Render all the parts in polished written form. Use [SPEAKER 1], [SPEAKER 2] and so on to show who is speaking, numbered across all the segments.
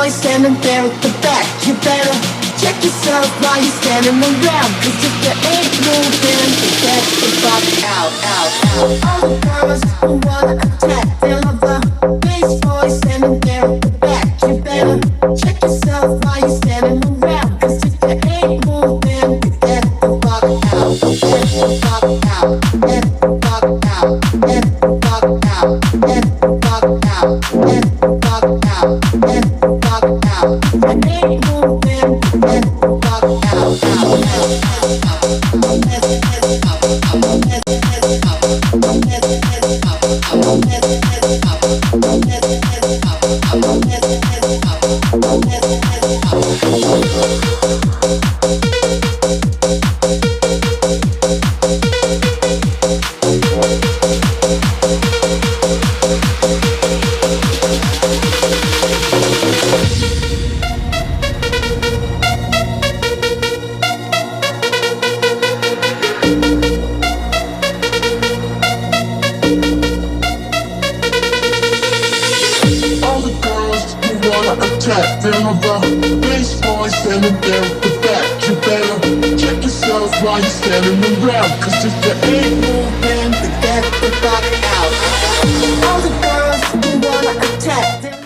[SPEAKER 1] boys standing there at the back. You better check yourself while you're standing around. Cause if you ain't moving, then get the fuck out, out, out. All the girls who wanna attack, they love the bass boys standing there at the back. You better check yourself while you're standing around. Cause if you ain't moving, then get the fuck out. Get the fuck out. Get the fuck out. Get the fuck out. Get the fuck out. Get the fuck out. Get the fuck out. If you ain't moving, get the fuck out.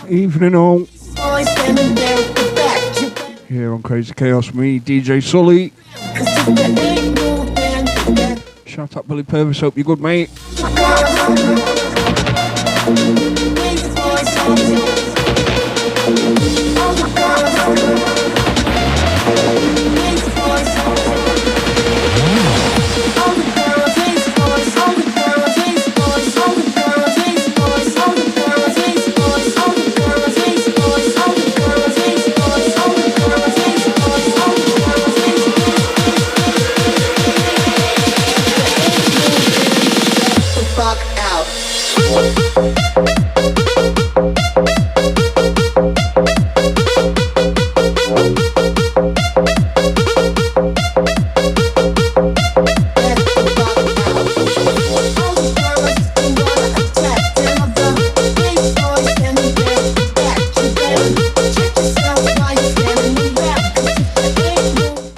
[SPEAKER 2] Evening all. Here on CrazyKaos, me, DJ Sully. Shout out Billy Purvis, hope you're good, mate.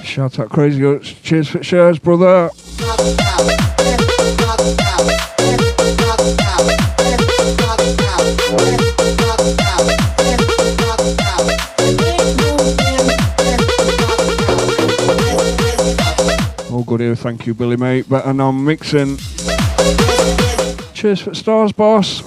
[SPEAKER 2] Shout out CrazyKaos. Cheers for shares, brother. All good here, thank you, Billy, mate. Better non mixing. Cheers for stars, boss.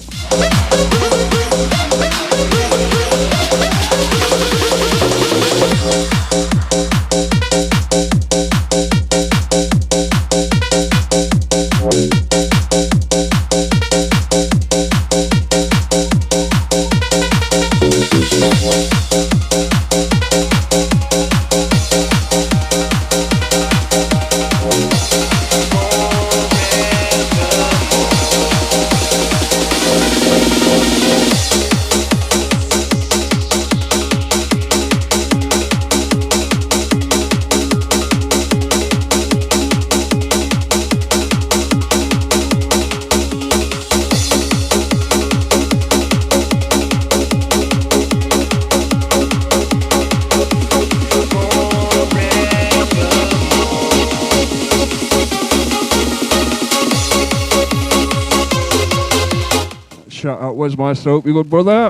[SPEAKER 2] Shout out, where's my soap? You good, brother?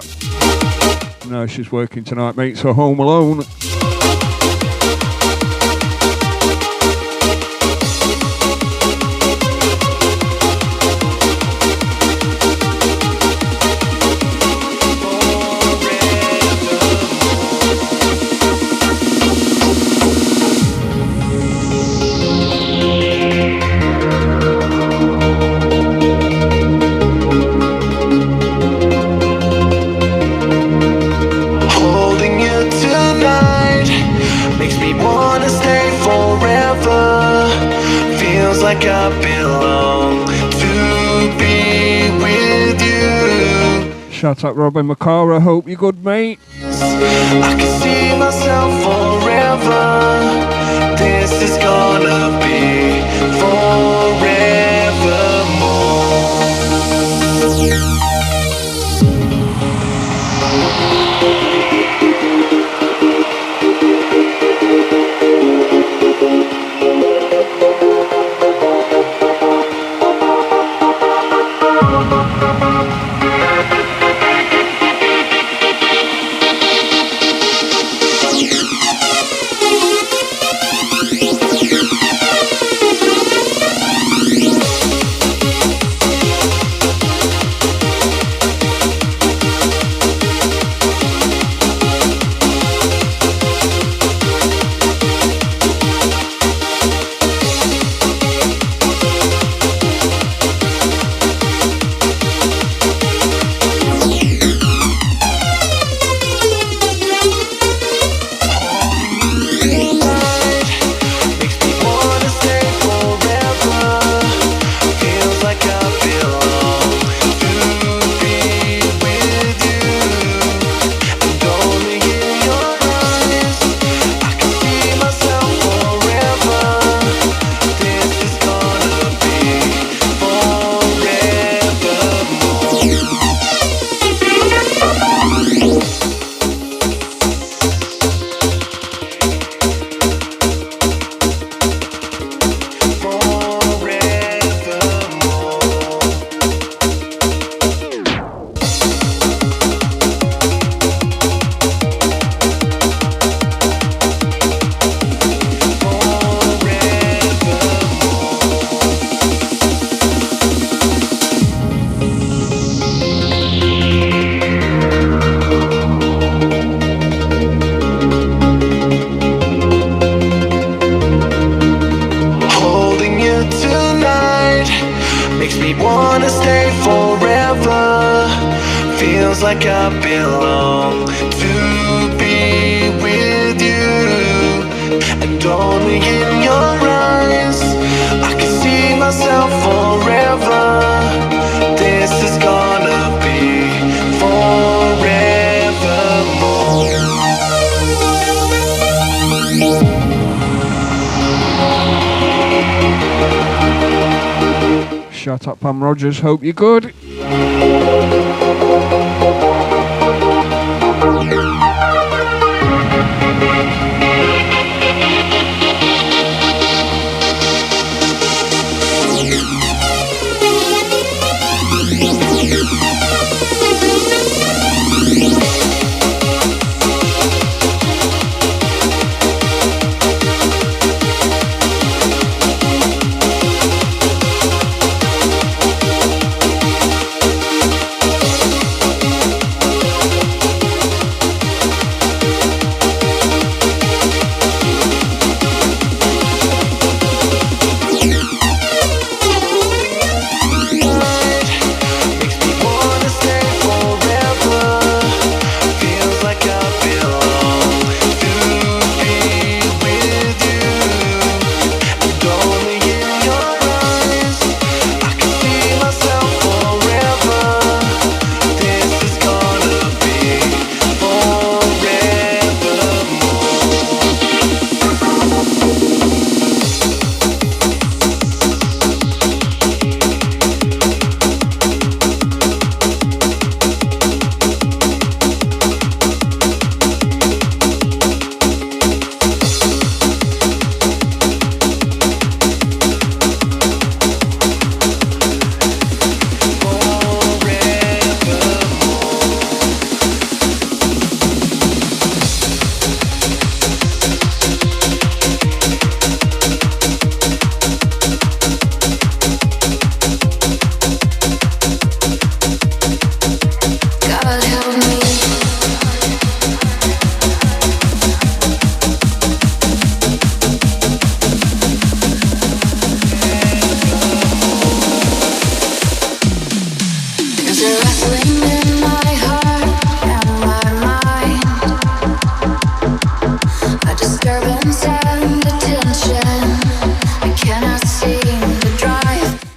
[SPEAKER 2] No, she's working tonight, mate, so home alone.
[SPEAKER 3] Like I belong to be with you.
[SPEAKER 2] Shout out Robin Macara, hope you're good, mate.
[SPEAKER 3] I can see myself forever. This is gonna be forevermore.
[SPEAKER 2] Shout out Pam Rogers, hope you're good.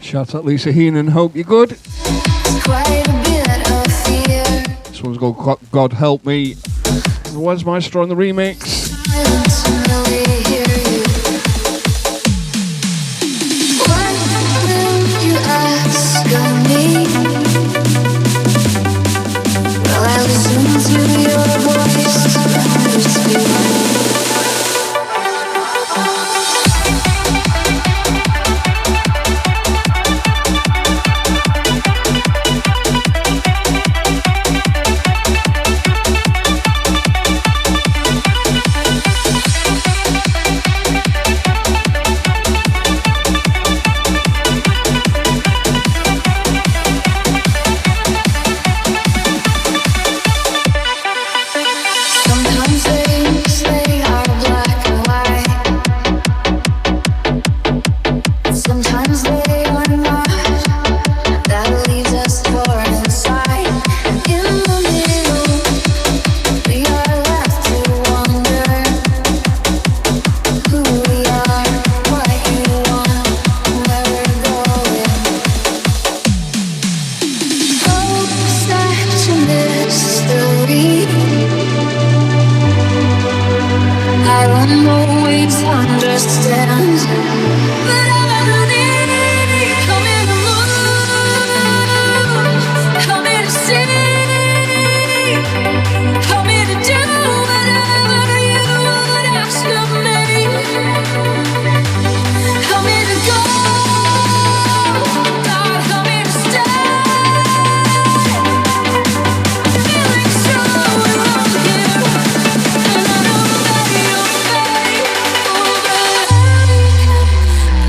[SPEAKER 2] Shout out Lisa Heenan, hope you're good. This one's called God Help Me. Where's Maestro on the remix?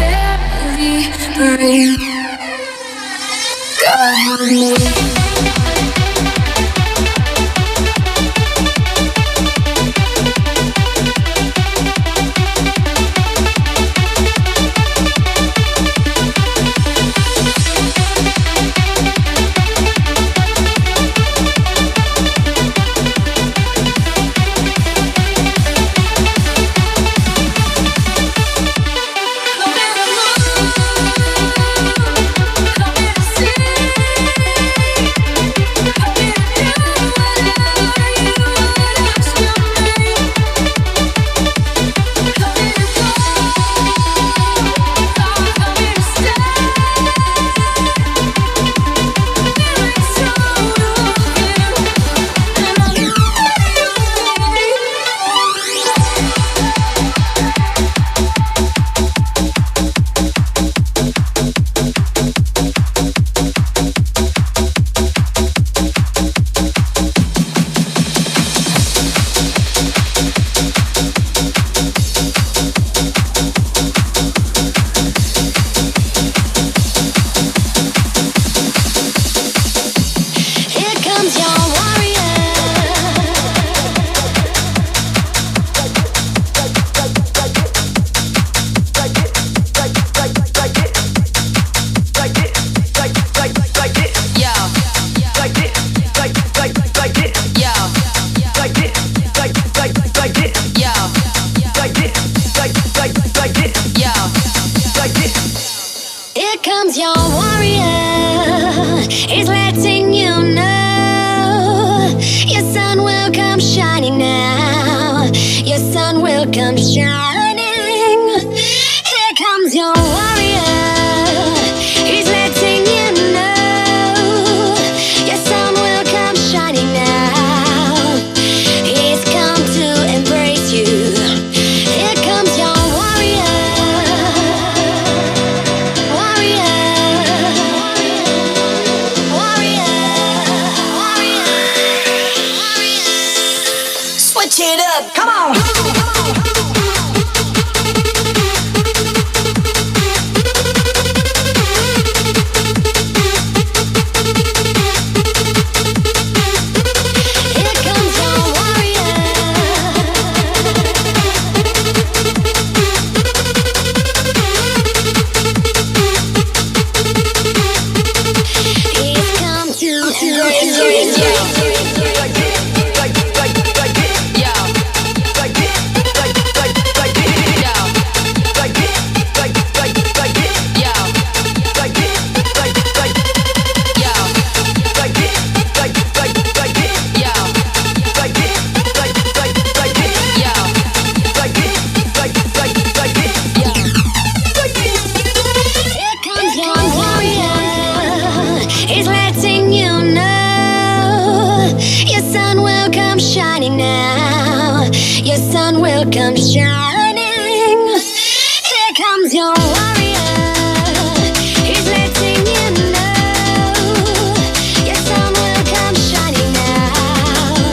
[SPEAKER 4] There shining now. Your sun will come shining. Here comes your warrior. He's letting you know your sun will come shining now. He's come to embrace you. Here comes your warrior. Warrior. Warrior. Warrior. Switch it up, come on. He's letting you know your sun will come shining now. Your sun will come shining. Here comes your warrior. He's letting you know your sun will come shining now.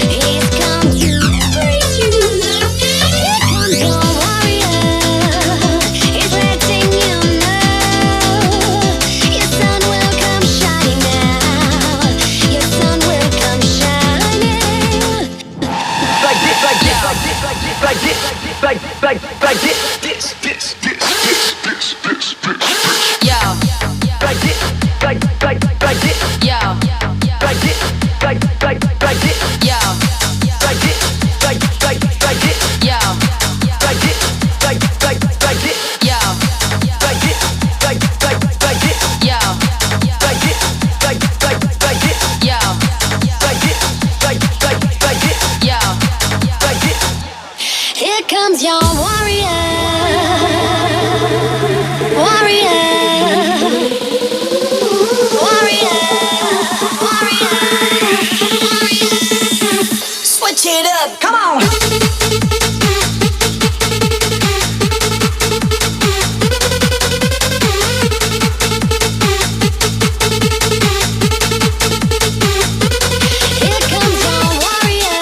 [SPEAKER 4] He's come to embrace you. Here comes your warrior. He's letting you know your sun will come shining now. Your sun will come shining.
[SPEAKER 3] Like this, like this, like this, like this, like this, like this, this.
[SPEAKER 5] Yo,
[SPEAKER 3] Like this, like this,
[SPEAKER 5] yo,
[SPEAKER 3] like this, like this,
[SPEAKER 5] yo,
[SPEAKER 3] like this, like this,
[SPEAKER 5] yo,
[SPEAKER 3] like this, like this,
[SPEAKER 5] yo,
[SPEAKER 3] like this, like this,
[SPEAKER 5] yo,
[SPEAKER 3] like this, like this,
[SPEAKER 5] yo,
[SPEAKER 3] like this, like this,
[SPEAKER 5] yo.
[SPEAKER 3] like this.
[SPEAKER 4] Here comes your warrior. Warrior. Warrior. Warrior. Switch it up, come on. Here comes your warrior.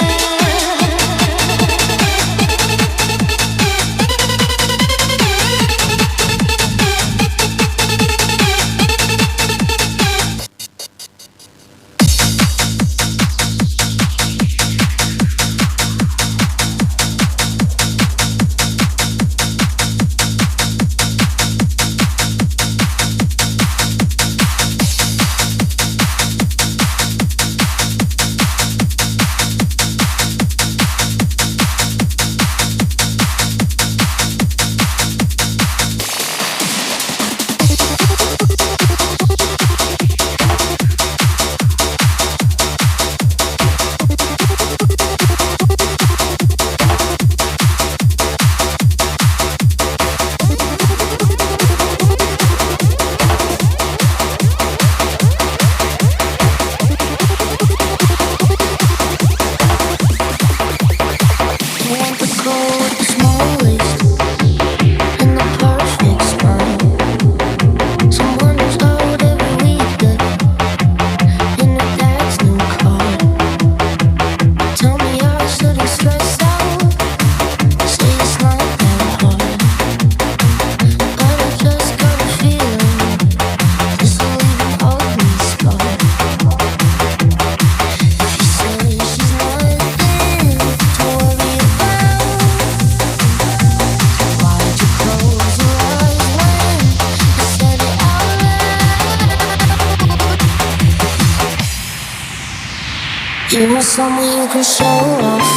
[SPEAKER 6] You want someone you can show off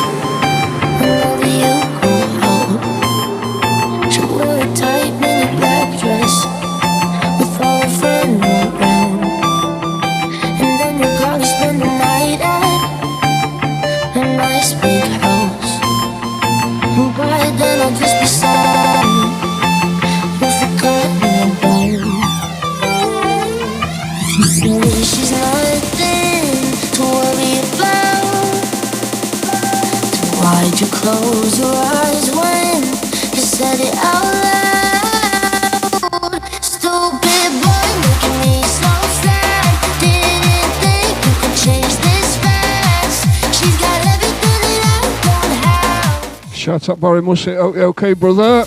[SPEAKER 6] whenever you go out. She wear a tight mini black dress with all her friends around, and then you probably spend the night at a nice place. then I'll just be sorry. You've forgotten about. If you say she's nothing to worry about, then why'd you close your eyes when you said it out loud? Stupid boy making me so sad. Didn't think you could change this fast. She's got everything that I don't have.
[SPEAKER 2] Shut up, Barry Mussett. Okay, brother.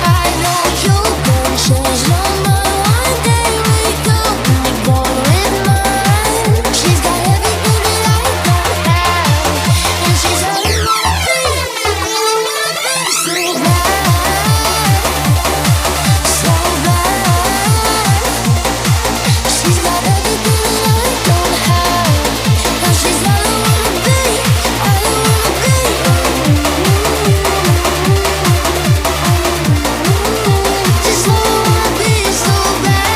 [SPEAKER 6] I know you gon' change your mind one day. Wake up and be born with mine. She's got everything that I don't have, and she's hurting my feelings so bad, so bad. She's got everything that I don't have, and she's all I wanna be, all I wanna be. Just wanna be so bad.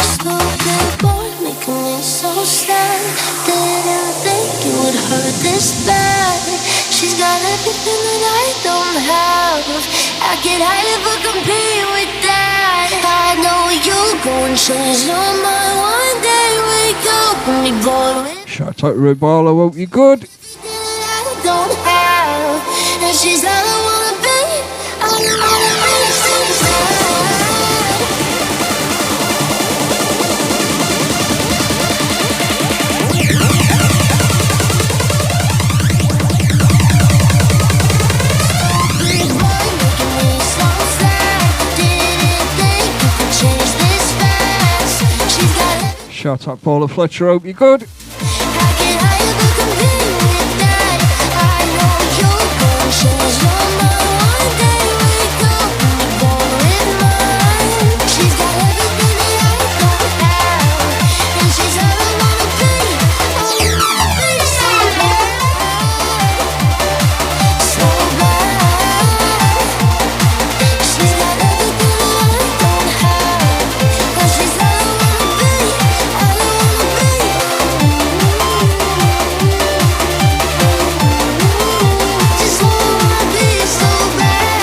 [SPEAKER 6] Stupid boy making me so sad. Didn't think it would hurt this bad. She's got everything that I don't have. I get high if I compete with that. I know you gon' change your mind one day. Wake up and be bored with
[SPEAKER 2] Shout out to Rebala. Hope you good.
[SPEAKER 6] everything that I don't have, and she's all I wanna be. All I wanna be so bad. Big boy making me so sad. Didn't think you could change this fast. She's got everything.
[SPEAKER 2] Shout out Paula Fletcher. Hope you good.
[SPEAKER 6] I get high if I compete with that. I know you gon' change your mind one day. Wake up and be born with mine. She's got everything that I don't have, and she's all I wanna be. All I wanna be so bad, so bad. She's got everything that I don't have, and she's all I wanna be. All I wanna be. Just wanna be so bad.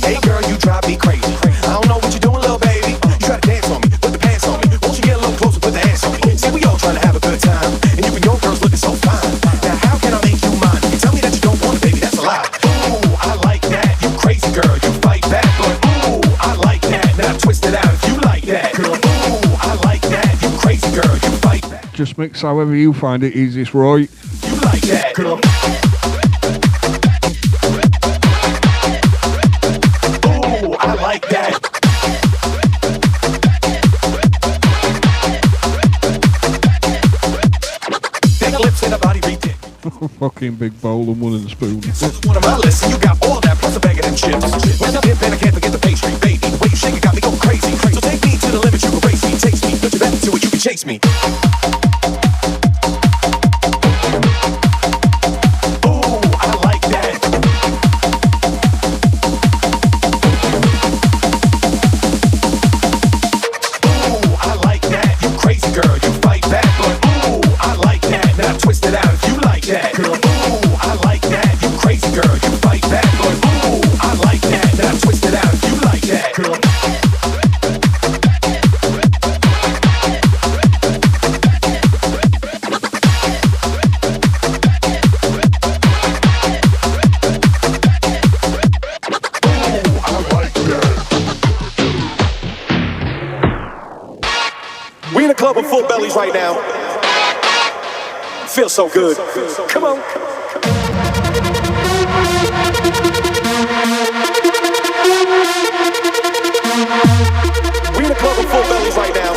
[SPEAKER 5] Hey girl, you drive me crazy. I don't know what you're doing, little baby. You try to dance on me, put the pants on me. Won't you get a little closer, put the hands on me? See, we all trying to have a good time, and you and your girls looking so fine. Now how can I make you mine? You tell me that you don't want it, baby, that's a lie. Ooh, I like that. You crazy girl, you fight back, but ooh, I like that. Now twist it out if you like that, girl. Ooh, I like that. You crazy girl, you fight back.
[SPEAKER 2] Just mix however you find it easiest, Roy.
[SPEAKER 5] You like that, girl. Ooh, I like that. Take a lips and a body beat it.
[SPEAKER 2] Fucking big bowl and one in the spoon.
[SPEAKER 5] One of my lists, and you got all that plus a bag of them chips. When I dip and I can't forget the pastry, baby. The way you shake it got me going crazy. So take me to the limit, you can race me. Take me. Ooh, I like that. Ooh, I like that. You crazy girl, you fight back, but ooh, I like that. Now twist it out if you like that, girl. Ooh, I like that. You crazy girl, you fight back, but ooh, I like that. Now twist it out if you like that, girl. We in a club with full bellies right now. Feels so good. Come on. We in a club with full bellies right now.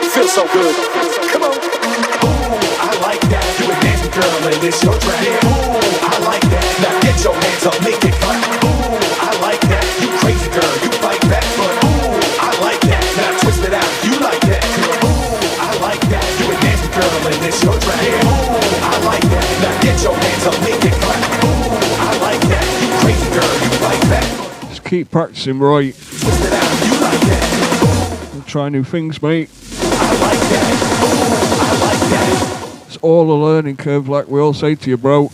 [SPEAKER 5] Feels so good. Come on. Ooh, I like that. You a nasty girl and it's your track. Ooh, I like that. Now get your hands up, make it clap. Ooh, I like that. You crazy girl, you fight back, but ooh, I like that. Now twist it out, you like that. Ooh, I like that. You a nasty girl and it's your track. Ooh, I like that. Now get your hands up, make it clap. Ooh, I like that. You crazy girl, you fight back.
[SPEAKER 2] Just keep practicing, right?
[SPEAKER 5] Twist it out, you like that.
[SPEAKER 2] We'll try new things, mate.
[SPEAKER 5] I like that. Ooh, I like that.
[SPEAKER 2] It's all a learning curve, like we all say to you, bro.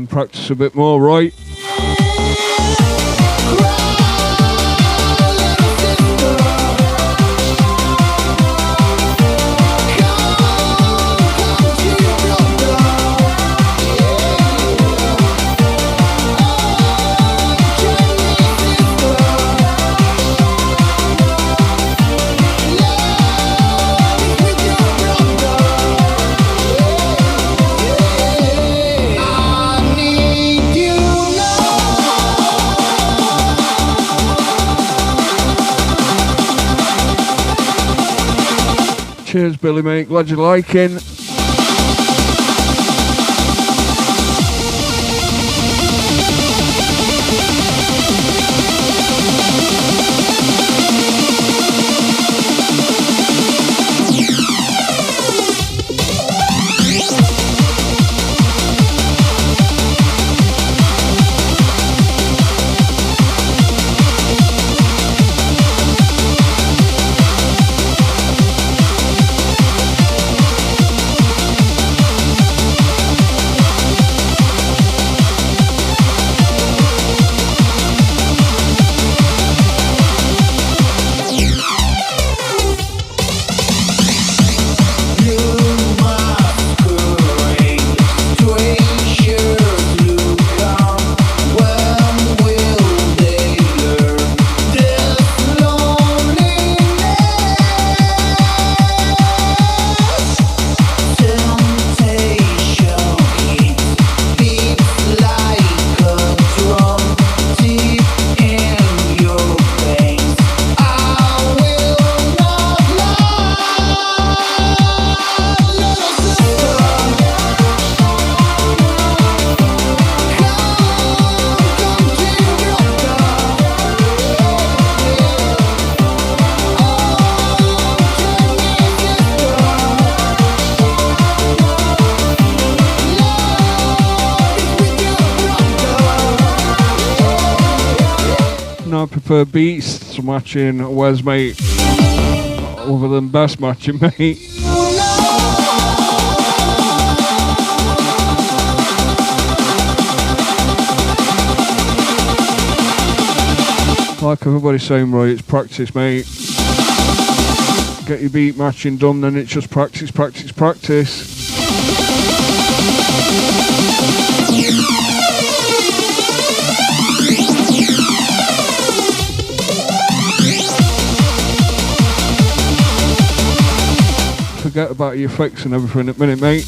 [SPEAKER 2] Practice a bit more, right? Cheers, Billy, mate. Glad you're liking. prefer beats matching Wes, mate, other than best matching, mate. Like everybody's saying, right, it's practice, mate. Get your beat matching done, then it's just practice, practice, practice. Forget about your effects and everything at the minute, mate.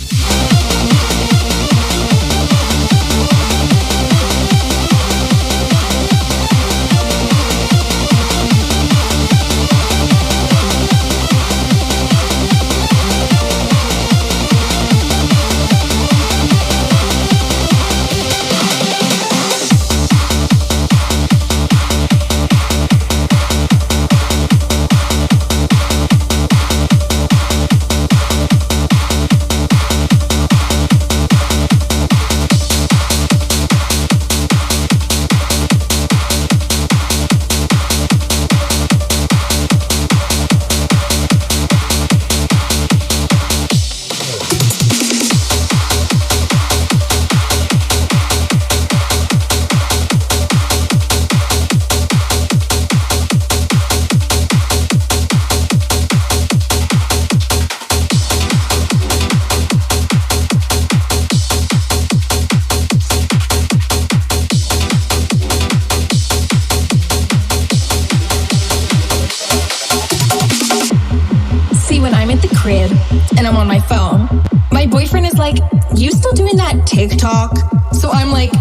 [SPEAKER 7] and I'm on my phone, my boyfriend is like, "You still doing that TikTok?" So I'm like,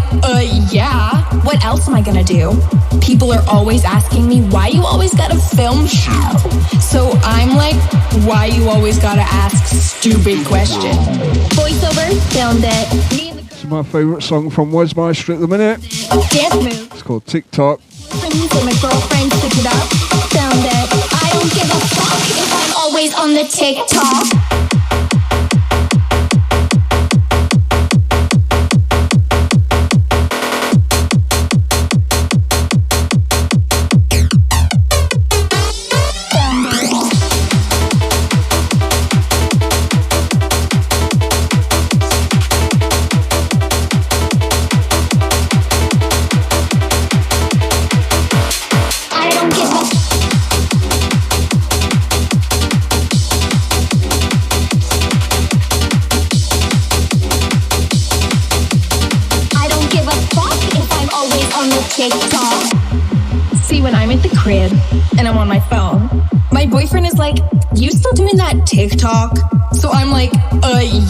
[SPEAKER 7] yeah. What else am I gonna do? People are always asking me, why you always gotta film shit? So I'm like, why you always gotta ask stupid questions? Voiceover, filmed it.
[SPEAKER 2] It's my favourite song from Wes Meister at the minute.
[SPEAKER 7] Dance move.
[SPEAKER 2] It's called TikTok.
[SPEAKER 7] So my girlfriend picked it up, found it. I don't give a fuck if I'm always on the TikTok. See, when I'm at the crib and I'm on my phone, my boyfriend is like, "You still doing that TikTok?" So I'm like,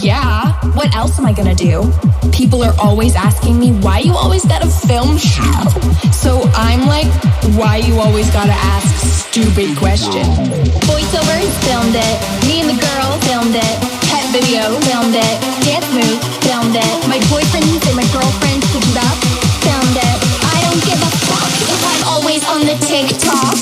[SPEAKER 7] yeah. What else am I gonna do? People are always asking me, why you always gotta film shit? So I'm like, why you always gotta ask stupid questions? Voiceover, filmed it. Me and the girl, filmed it. Pet video, filmed it. Dance move, filmed it. My boyfriend and my girlfriend picked it up, filmed it. I don't give a fuck if I'm always on the TikTok.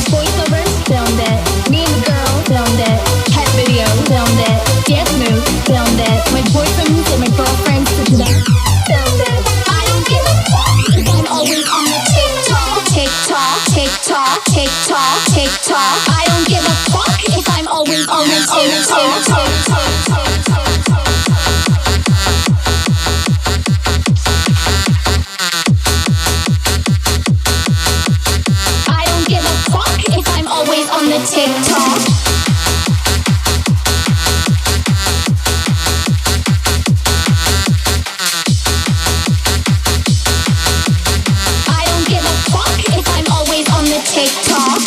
[SPEAKER 7] Voiceover, filmed it. Me and the girl, filmed it. Pet video, filmed it. Dance move, filmed it. My boyfriend and my girlfriend picked it up, filmed it. I don't give a fuck if I'm always on the TikTok. TikTok, TikTok, TikTok, TikTok. I don't give a fuck if I'm always on the TikTok. I don't give a fuck if I'm always on the TikTok. I don't give a fuck if I'm always on the TikTok.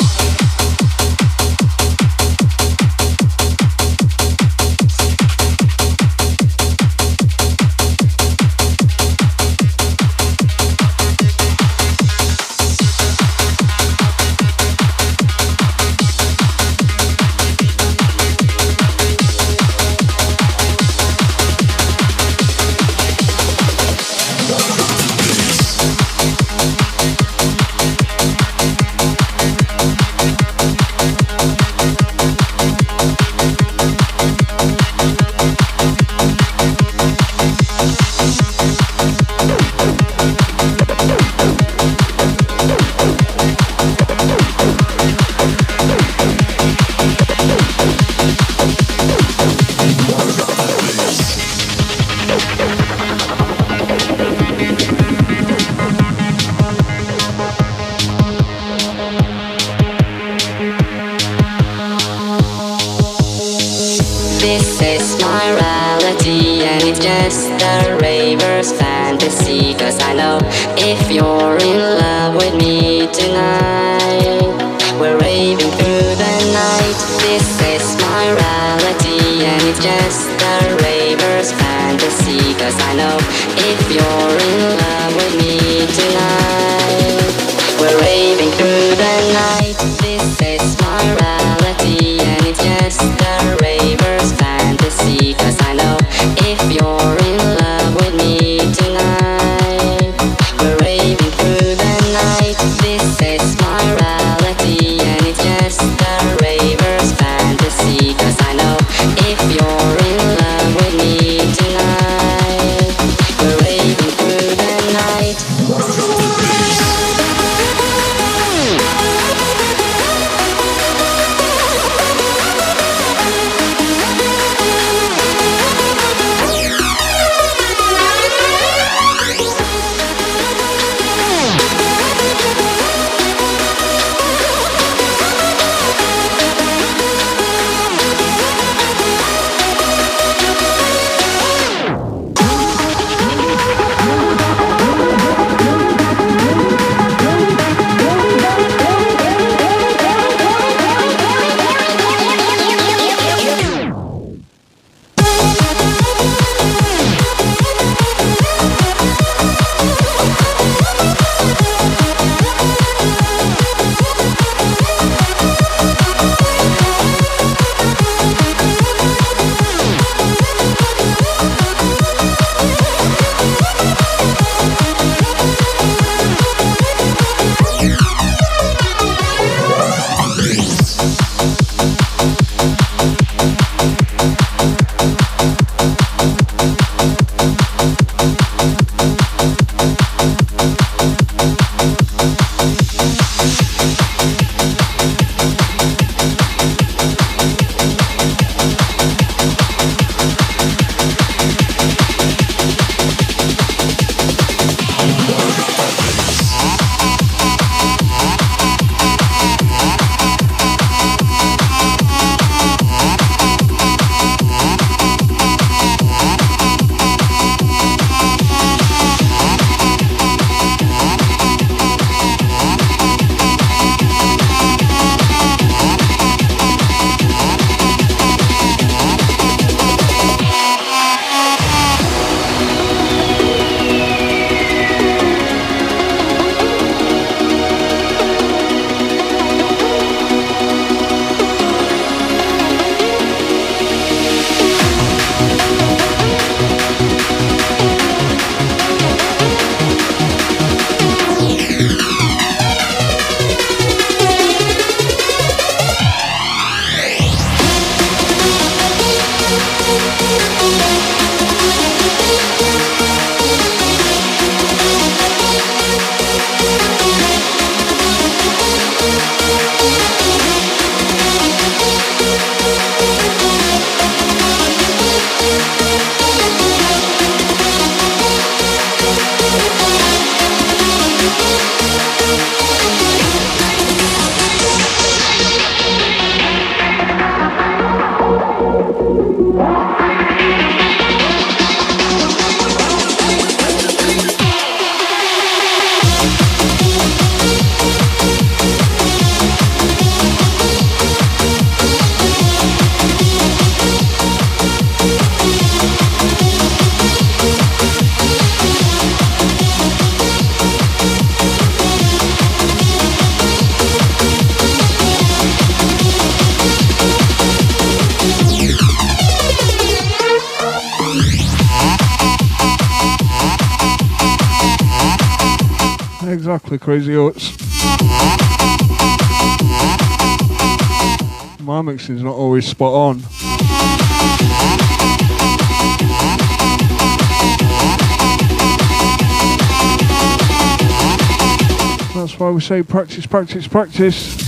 [SPEAKER 8] just a raver's fantasy. Cause I know if you're in love with me tonight, we're raving through the night. This is morality, and it's just a raver's fantasy. Cause I know if you're in love with me tonight, we're raving through the night. This is morality, and it's just a raver's fantasy. Cause I know if you're in love with me tonight, we're raving through the night.
[SPEAKER 2] Exactly, Crazy Oats. My mixing's not always spot on. That's why we say practice, practice, practice.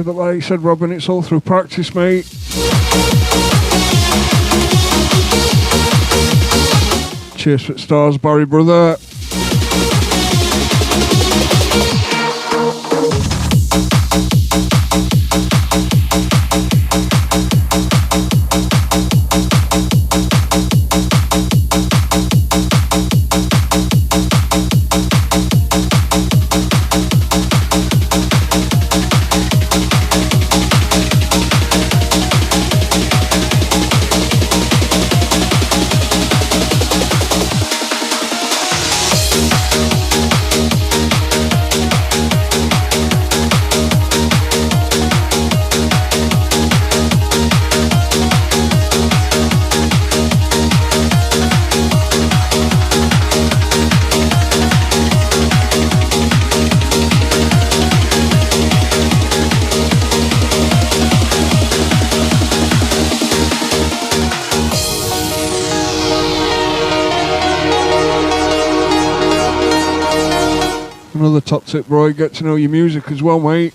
[SPEAKER 2] but like you said, Robin, it's all through practice, mate. Cheers for the stars, Barry brother. Another top tip, Roy, get to know your music as well, mate.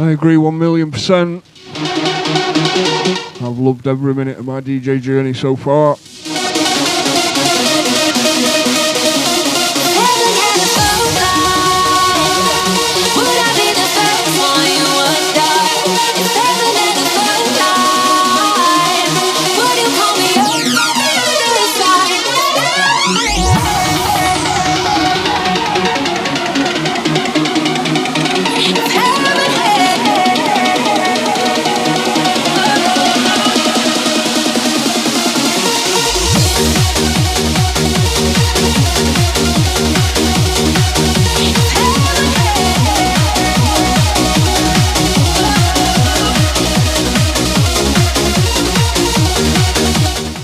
[SPEAKER 2] I agree 1,000,000%. I've loved every minute of my DJ journey so far.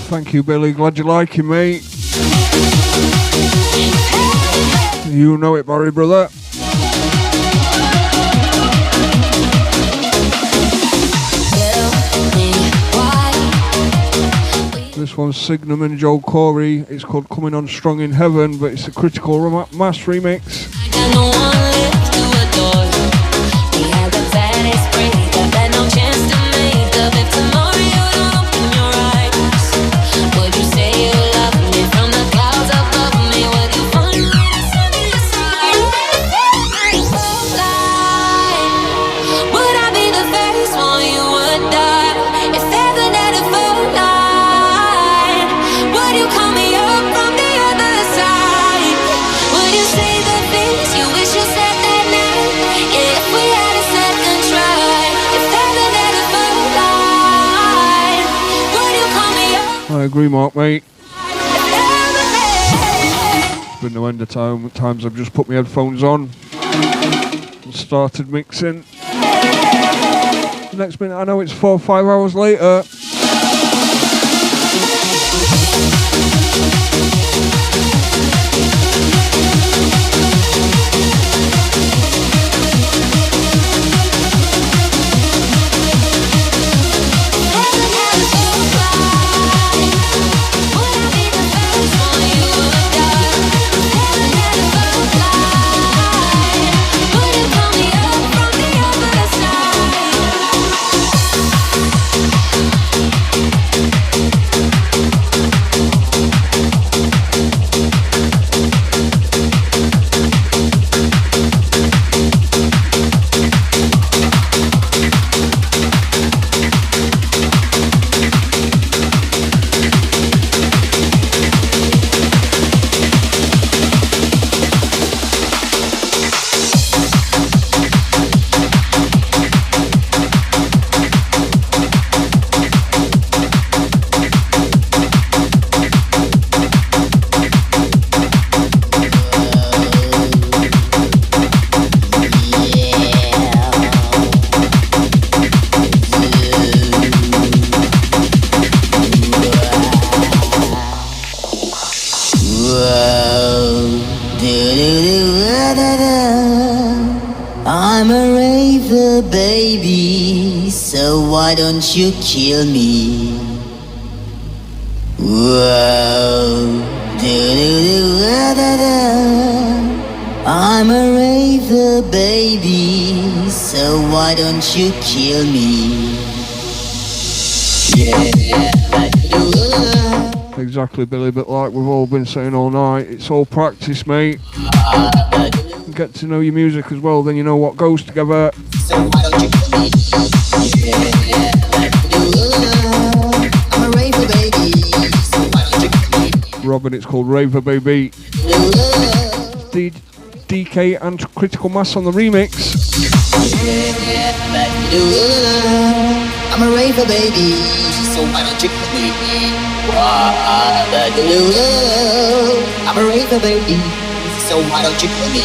[SPEAKER 2] Thank you, Billy. Glad you like it, mate. You know it, Barry, brother. This one's Signum and Joe Corey. It's called Coming On Strong in Heaven, but it's a Critical Mass remix. I agree, Mark, mate. It's been no end of times I've just put my headphones on and started mixing. The next minute I know it's 4 or 5 hours later.
[SPEAKER 9] baby, so why don't you kill me? Whoa, I'm a raver, baby, so why don't you kill me? Yeah.
[SPEAKER 2] Exactly, Billy, but like we've all been saying all night, it's all practice, mate. Get to know your music as well, then you know what goes together.
[SPEAKER 9] So why don't you kill me? Yeah. I'm a raver, baby, so why don't you kill me?
[SPEAKER 2] Robin, it's called Raver Baby. DK and Critical Mass on the remix.
[SPEAKER 9] I'm a raver, baby, so why don't you kill me? I'm a raver, baby, so why don't you kill me?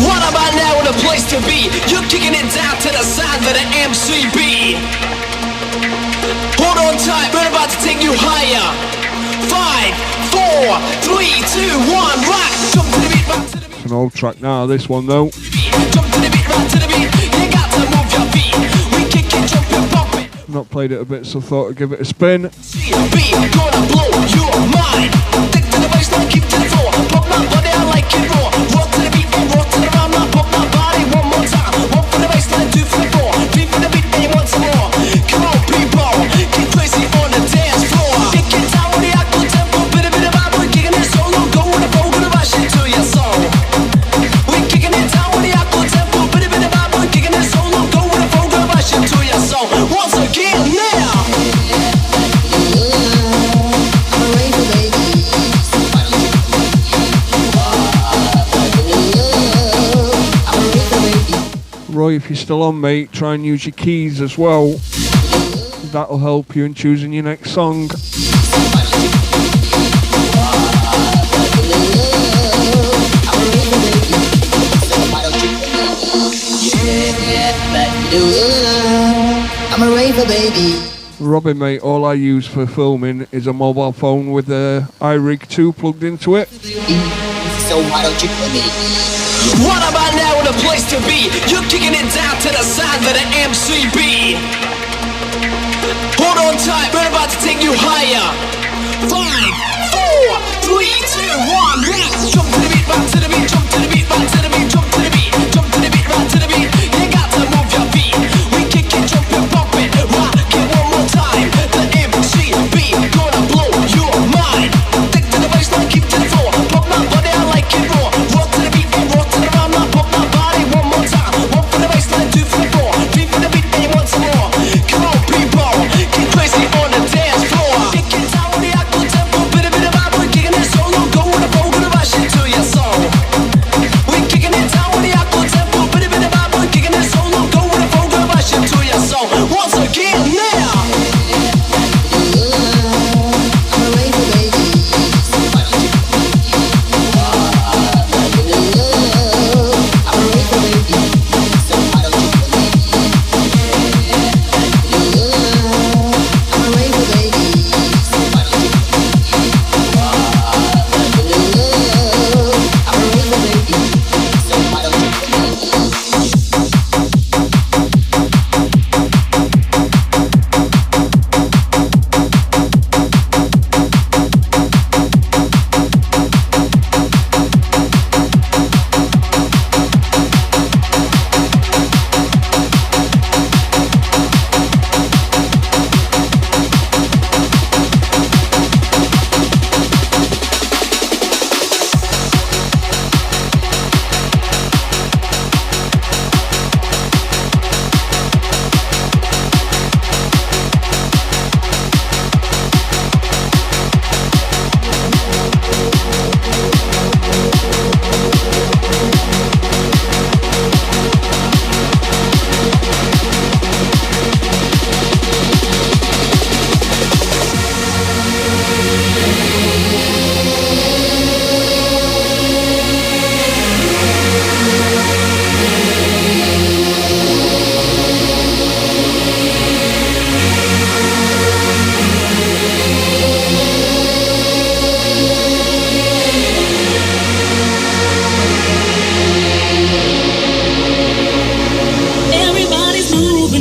[SPEAKER 3] What about now in a place to be? You're kicking it down to the side of the MCB. Hold on tight, we're about to take you higher. 5, 4, 3, 2, 1, rock. Jump to the beat, rock to the beat.
[SPEAKER 2] It's an old track now, this one though.
[SPEAKER 3] Jump to the beat, rock to the beat. You got to move your feet. We kick it, jump and pump it.
[SPEAKER 2] Not played it a bit, so thought I'd give it a spin.
[SPEAKER 3] Beat gonna blow your mind. Stick to the baseline, keep to the floor. Pump my body, I like it raw. Rock to the beat and rock to the rhyme. Now pump my body one more time. 1 for the baseline, 2 for the floor. 3 for the beat, and you want some more. Come on, people, get crazy on the dance floor. Kick it down with the aqua tempo, bit of vibe. We're kicking it solo, go with the flow, gonna rush into your soul. We're kicking it down with the aqua tempo, bit of vibe. We're kicking it solo, go with the flow, gonna rush into your soul. Once again now.
[SPEAKER 2] Roy, if you're still on, mate, try and use your keys as well. That'll help you in choosing your next song.
[SPEAKER 9] I'm a raver, baby.
[SPEAKER 2] Robin, mate, all I use for filming is a mobile phone with the iRig 2 plugged into it.
[SPEAKER 9] So why don't you kill me?
[SPEAKER 3] What about now in a place to be? You're kicking it down to the side of the MCB. Hold on tight, we're about to take you higher. 5, 4, 3, 2, 1, rock. Jump to the beat, rock to the beat, jump to the beat, rock to the beat, jump to the beat, jump to the beat, rock to the beat. You got to move your feet. We kick it, jump and pump it, rock it one more time. The MCB gonna blow your mind. Stick to the baseline, keep to the floor. Pump my body, I like it raw. Rock to the beat and rock to the rhyme. Now pump my body one more time. 1 for the baseline, 2 for the floor. 3 for the beat, and you want some more. Come on, people, get crazy on the dance floor. Kick it down.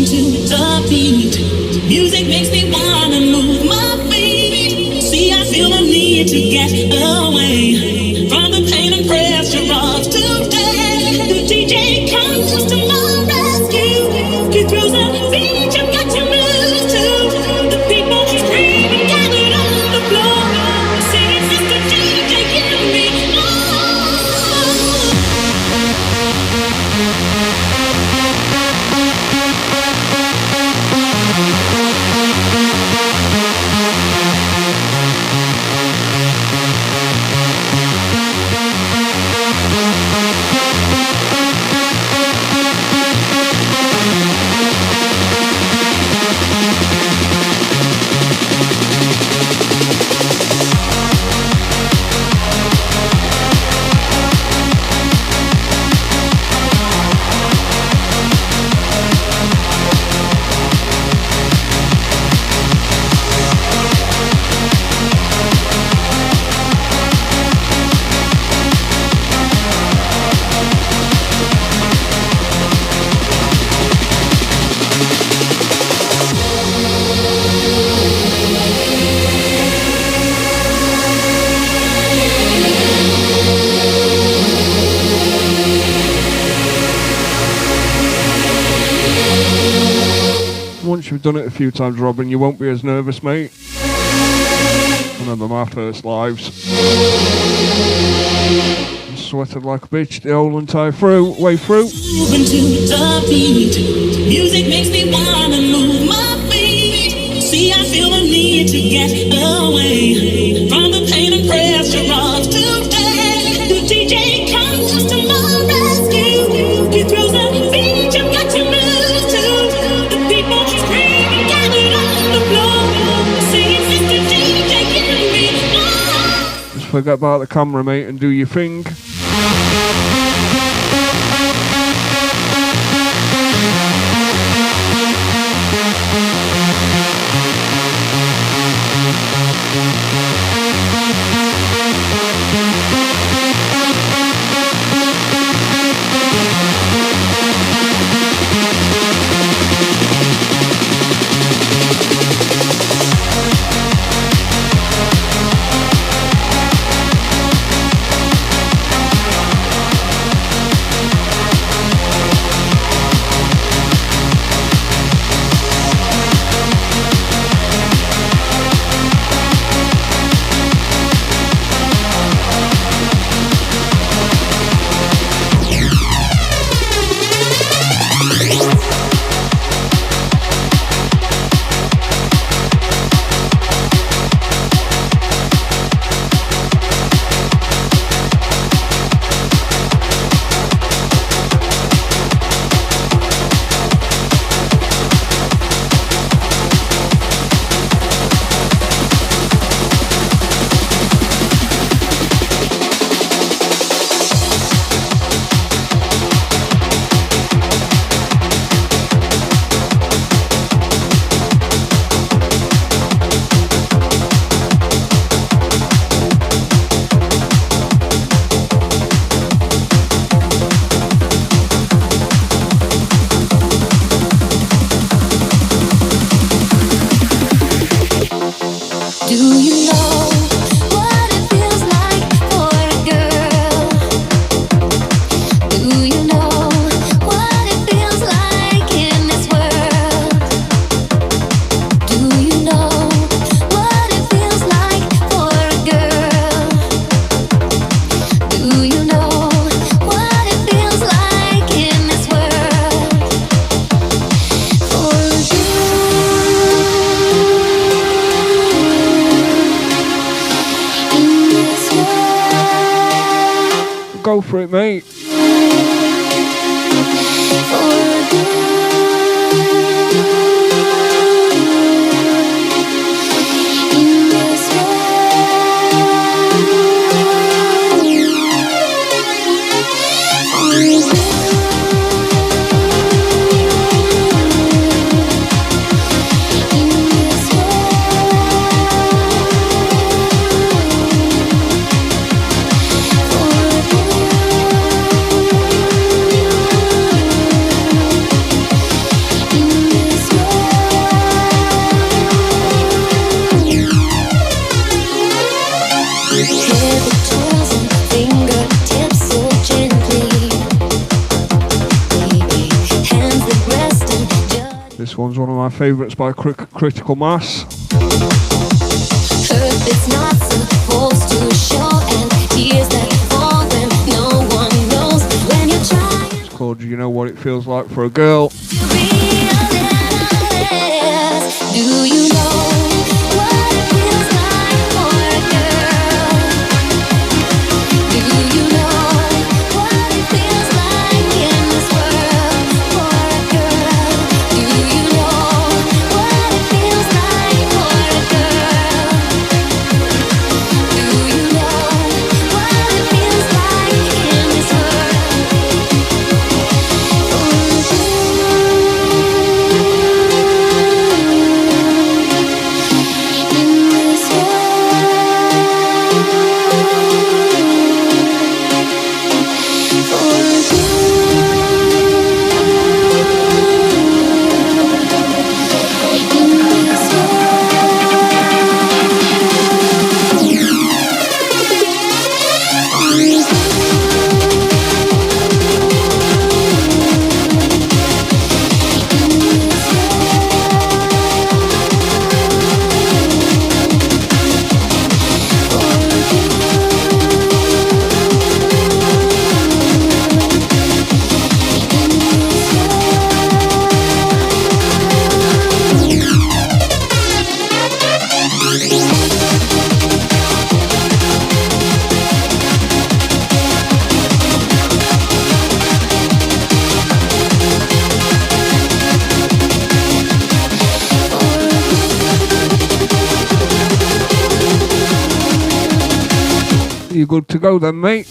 [SPEAKER 10] moving to the beat. Music makes me wanna move my feet. See, I feel the need to get away from the pain and pressure of today. The DJ comes to my rescue. Get through the beat, you've got to move to the people screaming, gathered on the floor, singing, Mr. DJ, give me more.
[SPEAKER 2] Once you've done it a few times, Robin, you won't be as nervous, mate. Remember my first lives. I sweated like a bitch the whole entire way through.
[SPEAKER 10] Moving to the beat. Music makes me wanna move my feet. See, I feel the need to get away from the pain and pressure of today. The DJ comes to my rescue. Get through the beat, you've got to move to the people screaming, gathered on the floor, singing, Mr. DJ, give me more.
[SPEAKER 2] Just forget about the camera, mate, and do your thing. Go for it, mate. This one's one of my favourites by Critical Mass.
[SPEAKER 4] Earth is not supposed to show, and tears that fall when no one knows. When you're trying
[SPEAKER 2] It's called You Know What It Feels Like for a Girl.
[SPEAKER 4] to realize, do you know what it feels like for a girl? Do you know what it feels like in this world for a girl? Do you know what it feels like for a girl? Do you know what it feels like in this world for a
[SPEAKER 2] You good to go then, mate?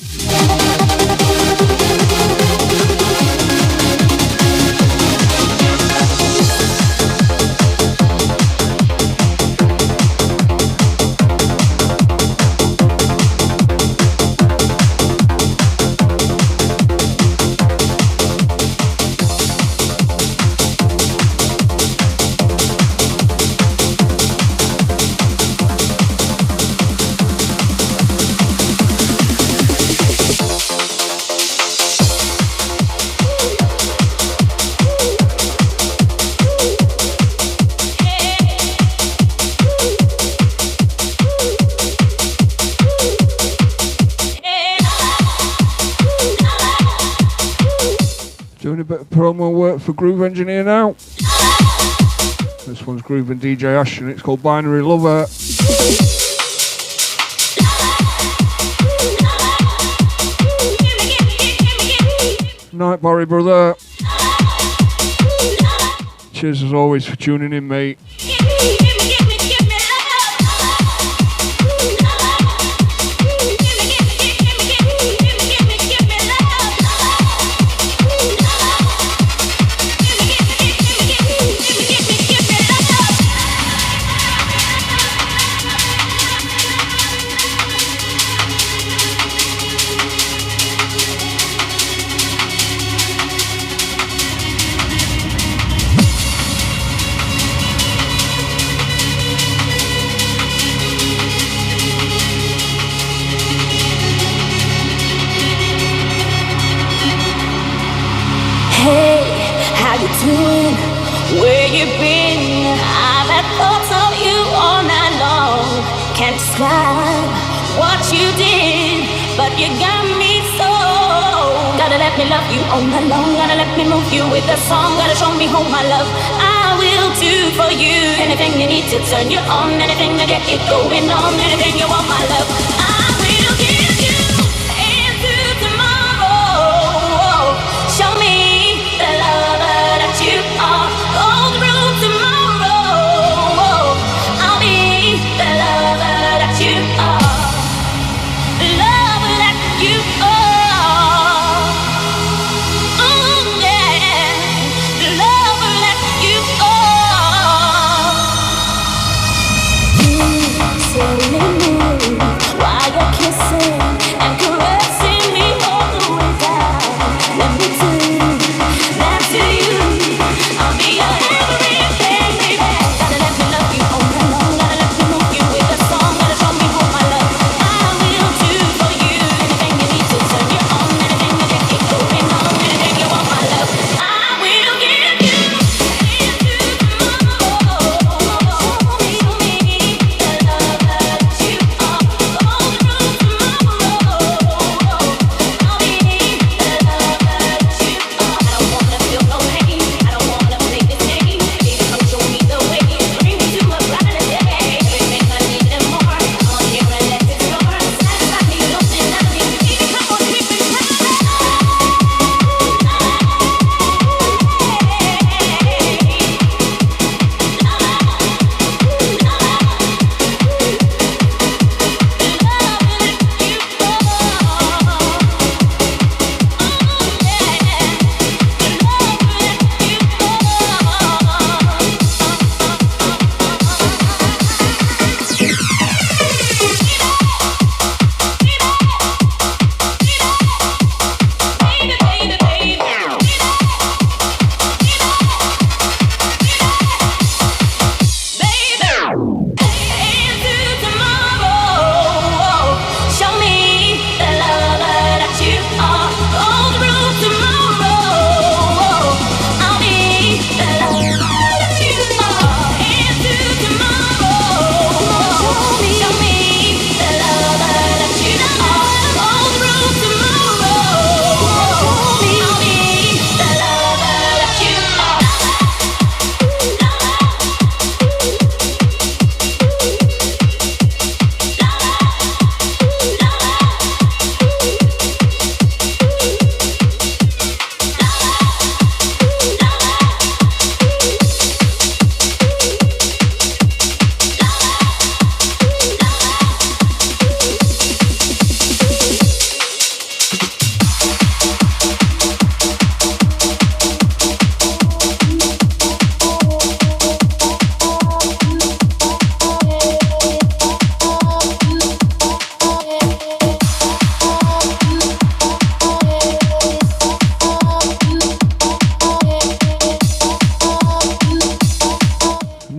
[SPEAKER 2] Doing a bit of promo work for Groove Engineer now. This one's Groove and DJ Ash and it's called Binary Lover. Night, Barry, brother. Cheers as always for tuning in, mate.
[SPEAKER 10] doing? Where you been? I've had thoughts of you all night long. Can't describe what you did, but you got me so. Gotta let me love you all night long. Gotta let me move you with a song. Gotta show me home, my love. I will do for you anything you need to turn you on. Anything to get it going on. Anything you want, my love. I will give you into tomorrow. Show me the lover that you are. All through tomorrow, I'll be the lover that you are. The lover that you are. Oh yeah, the lover that you are. You slowly move while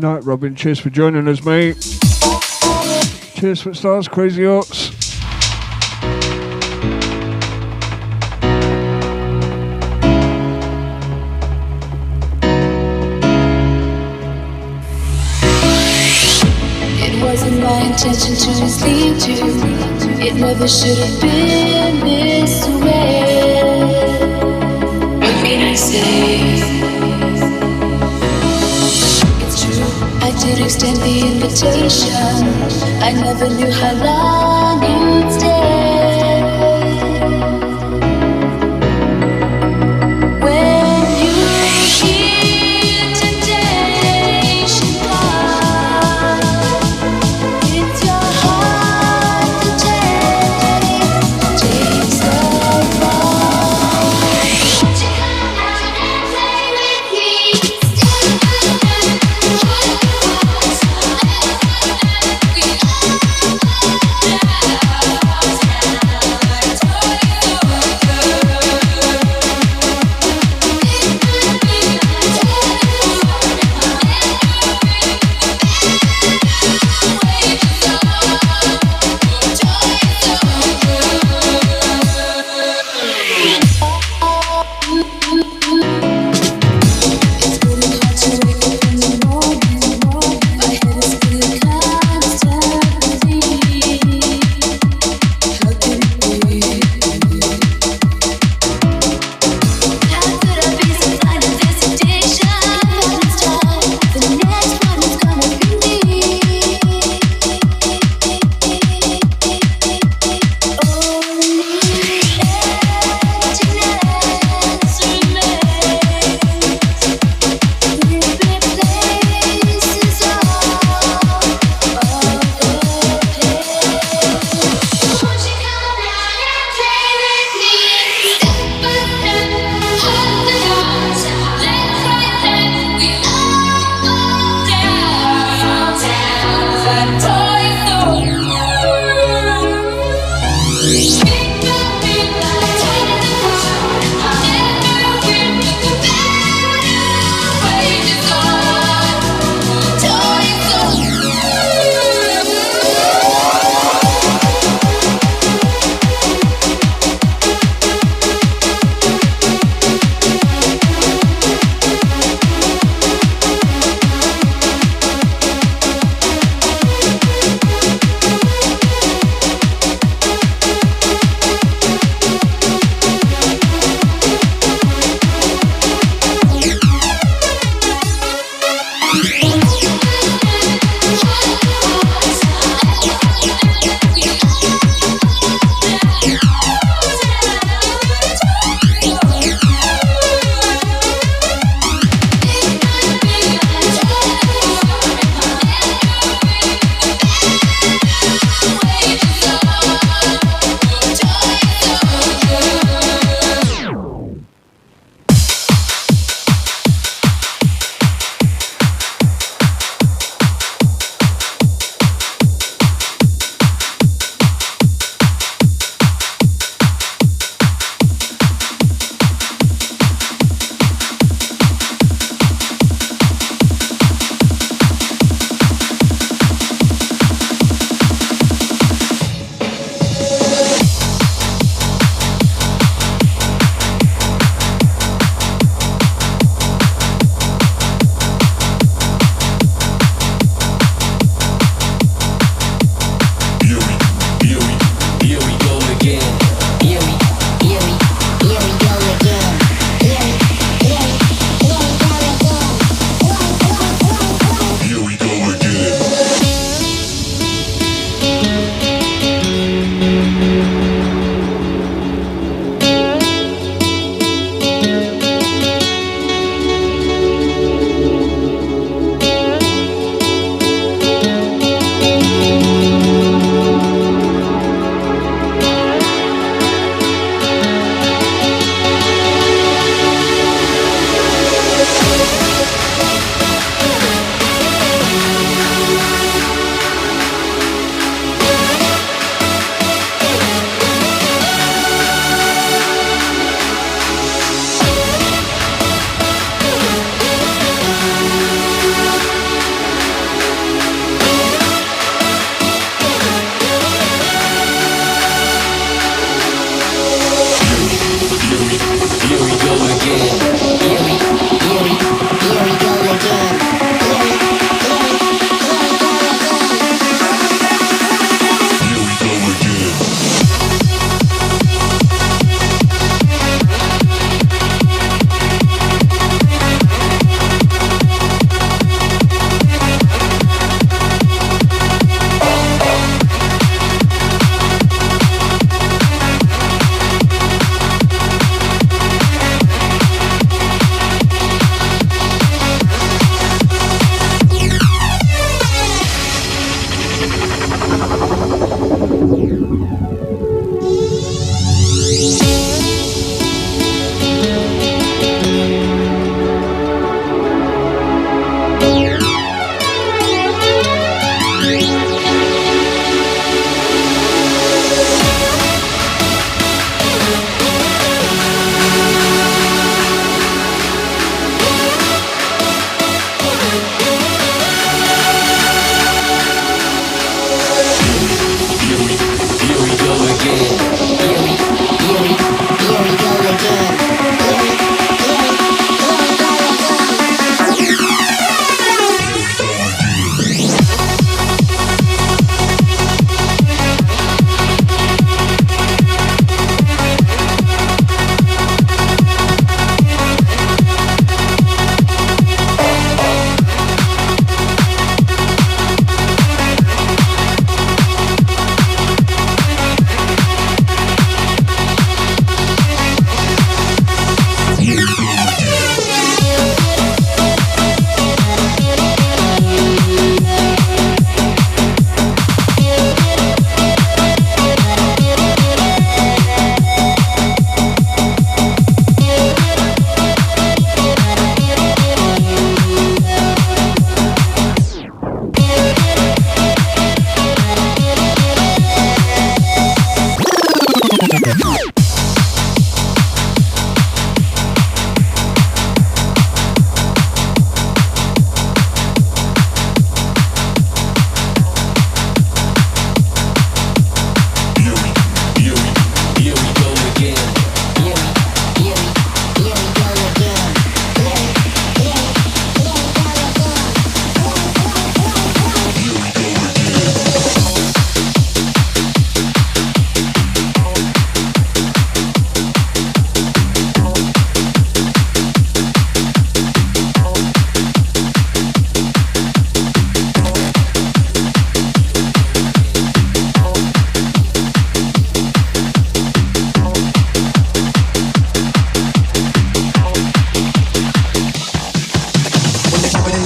[SPEAKER 2] Night, Robin. Cheers for joining us, mate. Cheers for stars, CrazyKaos.
[SPEAKER 6] It wasn't my intention to mislead you. It never should have been this way. What can I say? It's true, I did extend the invitation. I never knew how long you'd stay. When you hear temptation come, it's your heart to takes the fall. Won't you come out and play with me? Stay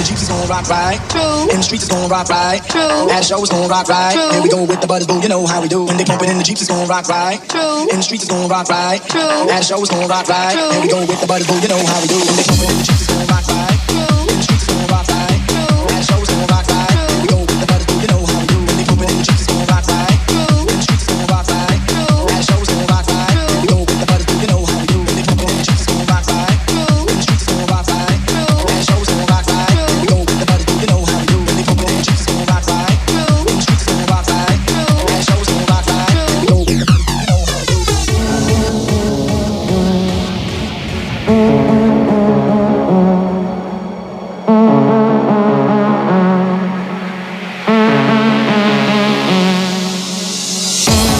[SPEAKER 5] Jeeps is gon' rock right.
[SPEAKER 7] True.
[SPEAKER 5] In the streets is gon' rock right.
[SPEAKER 7] True.
[SPEAKER 5] At a show is gon' rock right.
[SPEAKER 7] True.
[SPEAKER 5] Here we go with the butters, boo, you know how we do. When they pumpin' in the Jeeps is gon' rock right.
[SPEAKER 7] True.
[SPEAKER 5] In the streets is gon' rock right.
[SPEAKER 7] True.
[SPEAKER 5] At a show is gon' rock right.
[SPEAKER 7] True.
[SPEAKER 5] Here we go with the butters, boo, you know how we do. When they pumpin' in the Jeeps is gon' rock right. In the streets is gon' rock right. At a show is gon' rock right. Here we go with the butters, boo, you know how we do. When they pumpin' in the Jeeps is gon' rock right. In the streets is gon' rock right. At a show is gon' rock right. Here we go with the butters, boo, you know how we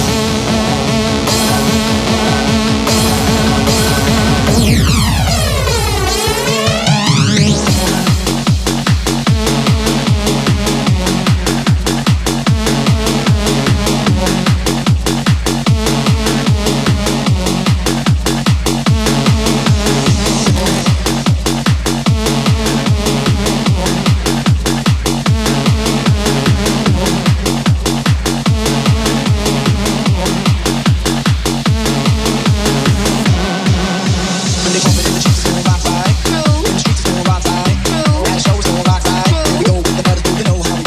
[SPEAKER 5] do.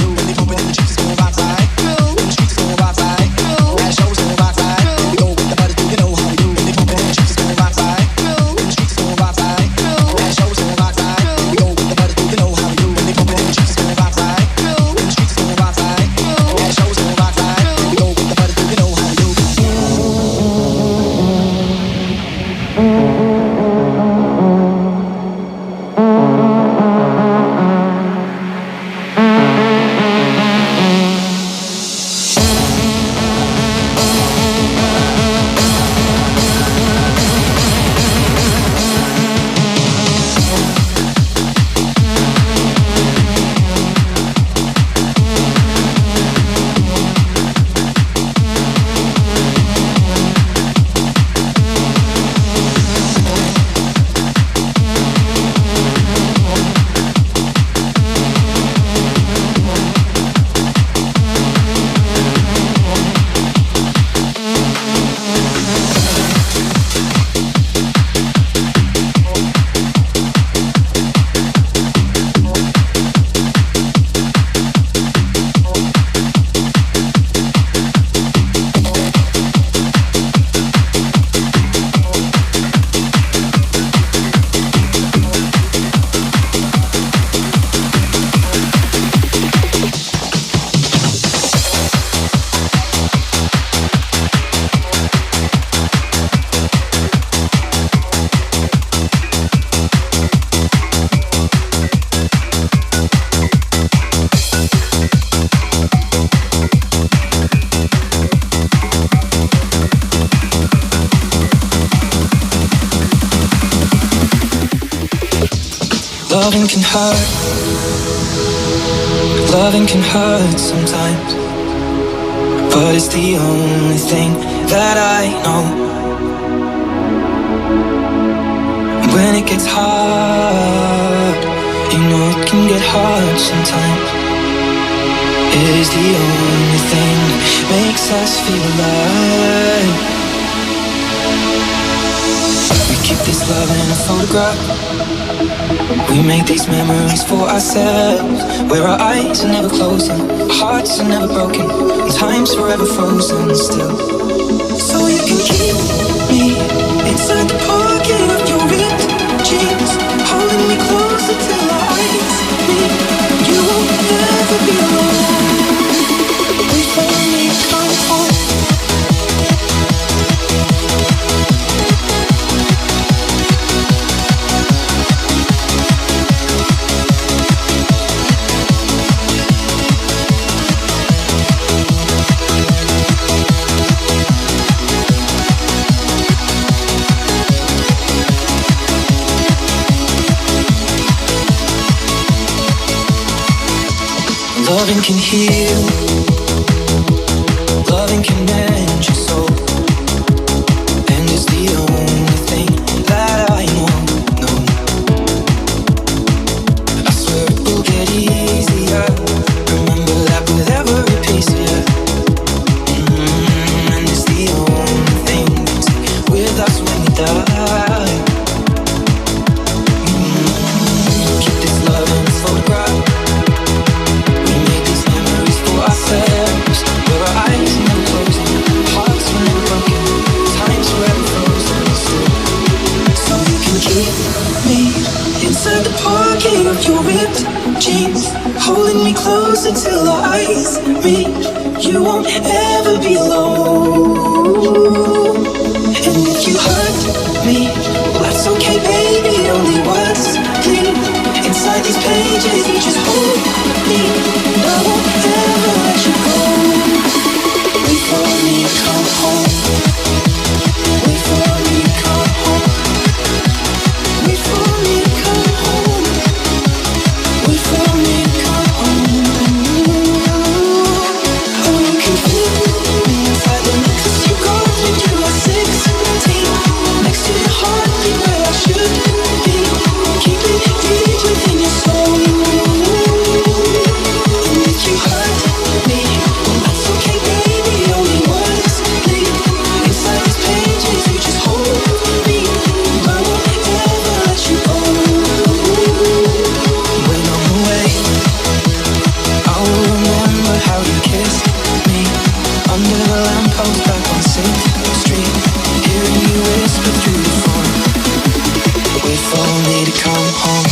[SPEAKER 5] When they pumpin' in the Jeeps is gon' rock right. In the streets is gon' rock right. At a show is gon' rock right. Here we go with the butters, boo, you know how we do. When they pumpin' in the Jeeps is gon' rock right. In the streets is gon' rock right. At a show is gon' rock right. Here we go with the butters, boo, you know how we do.
[SPEAKER 11] Loving can hurt. Loving can hurt sometimes, but it's the only thing that I know. When it gets hard, you know it can get hard sometimes. It is the only thing that makes us feel alive. We keep this love in a photograph. We make these memories for ourselves, where our eyes are never closing, our hearts are never broken, and time's forever frozen still. So you can keep me inside the pocket of your ripped jeans, holding me closer till our eyes meet. You won't ever be alone. We finally come home. Loving can heal. Loving can mend your soul. And it's the only thing that I know. I swear it will get jeans, holding me closer till our eyes meet. You won't ever be alone. And if you hurt me, well, that's okay, baby. Only words bleed inside these pages. You just hold me, and I won't ever let you go. Wait for me to come home. Wait for me to come home. Wait for me to come home. Wait for me to come home. Oh, you can feel me inside the mix. You go when you are 16. Next to your heartbeat where I should be. Keep it deep within your soul. And if you hurt me, well, that's okay, baby. Only words bleed inside these pages. You just hold me, and I won't ever let you go. When I'm away, I will remember how you kissed me under the lamppost back on 6th Street, hearing you whisper through the phone. Wait for me to come home.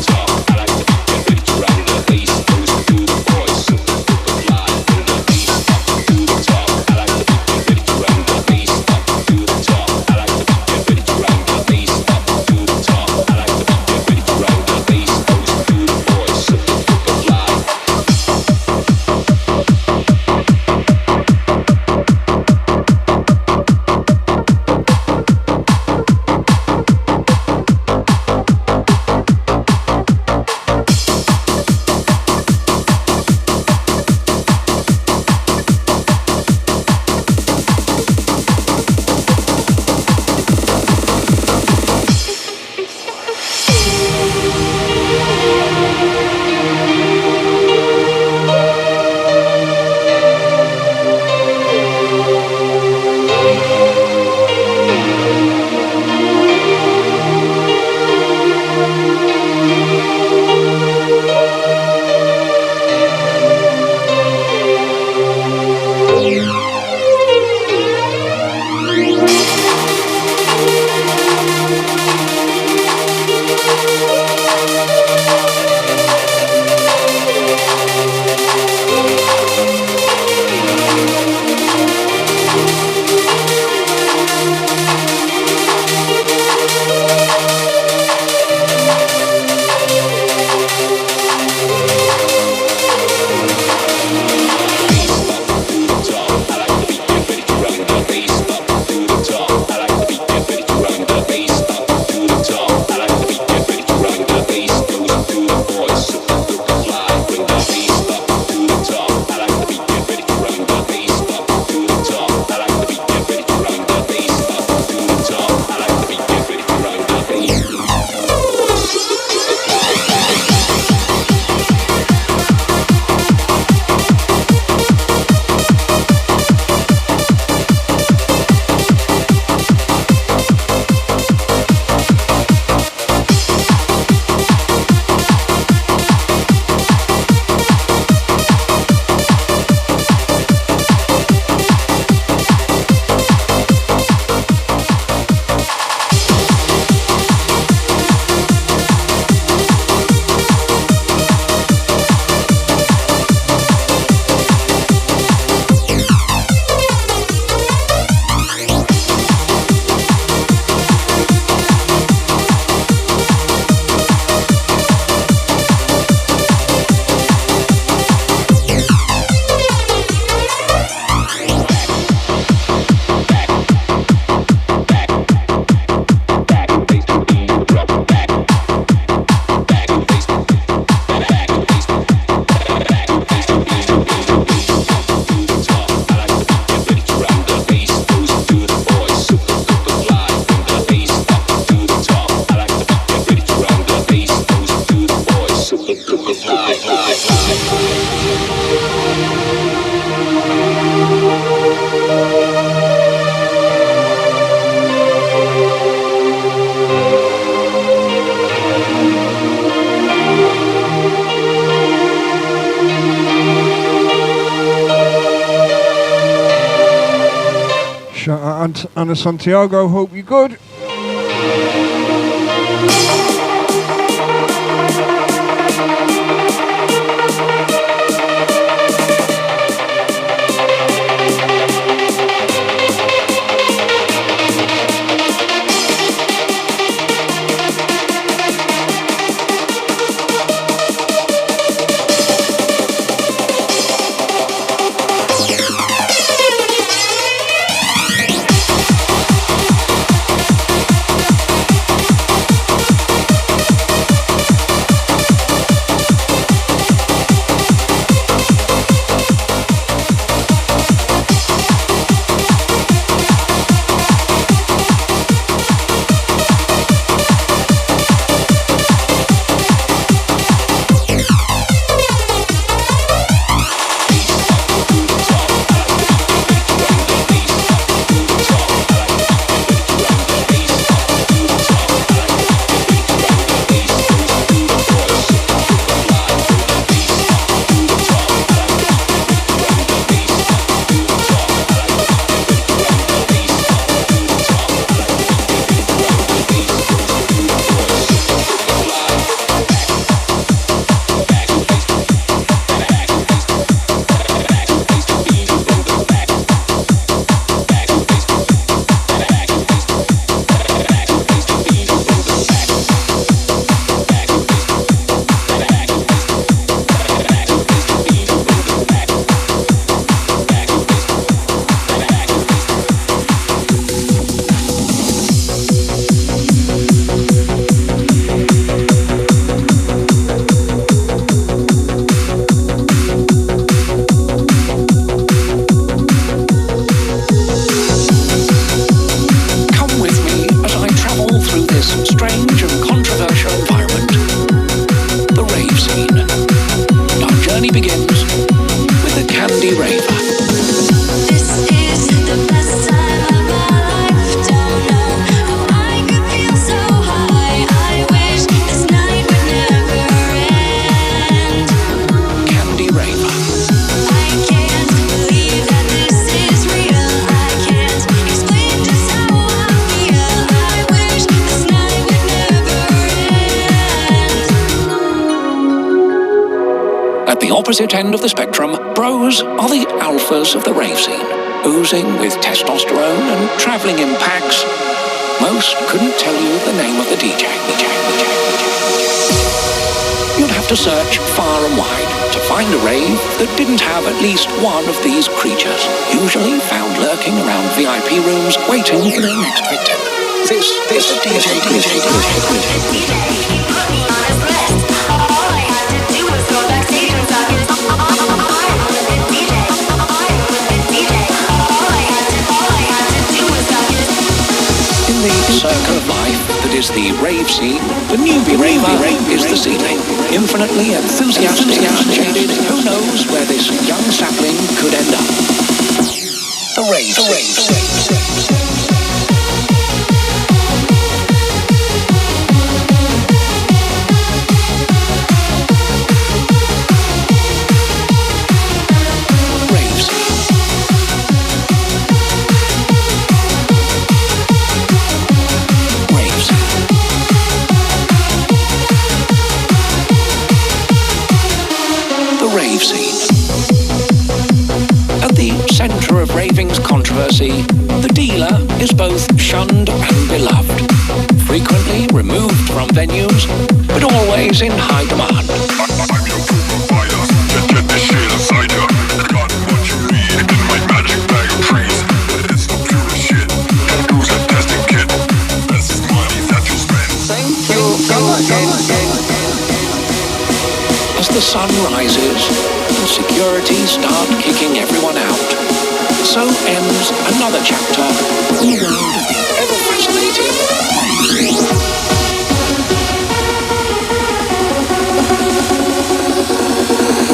[SPEAKER 5] To
[SPEAKER 2] Anna Santiago, hope you're good.
[SPEAKER 12] Opposite end of the spectrum, bros are the alphas of the rave scene, oozing with testosterone and travelling in packs. Most couldn't tell you the name of the DJ. You'd have to search far and wide to find a rave that didn't have at least one of these creatures, usually found lurking around VIP rooms waiting for their next victim. This DJ. In the circle of life that is the rave scene, the newbie raver is the seedling, infinitely enthusiastic and jaded. Who knows where this young sapling could end up? The rave. Raving's controversy, the dealer is both shunned and beloved, frequently removed from venues, but always in high demand.
[SPEAKER 13] I'm your proof provider, get this shit inside ya. Got what you need in my magic bag of trees. It's the purest shit, use a testing kit. This is money that you spend.
[SPEAKER 12] Thank you, go again. As the sun rises and security start kicking everyone out, so ends another chapter in the world of the ever-fascinating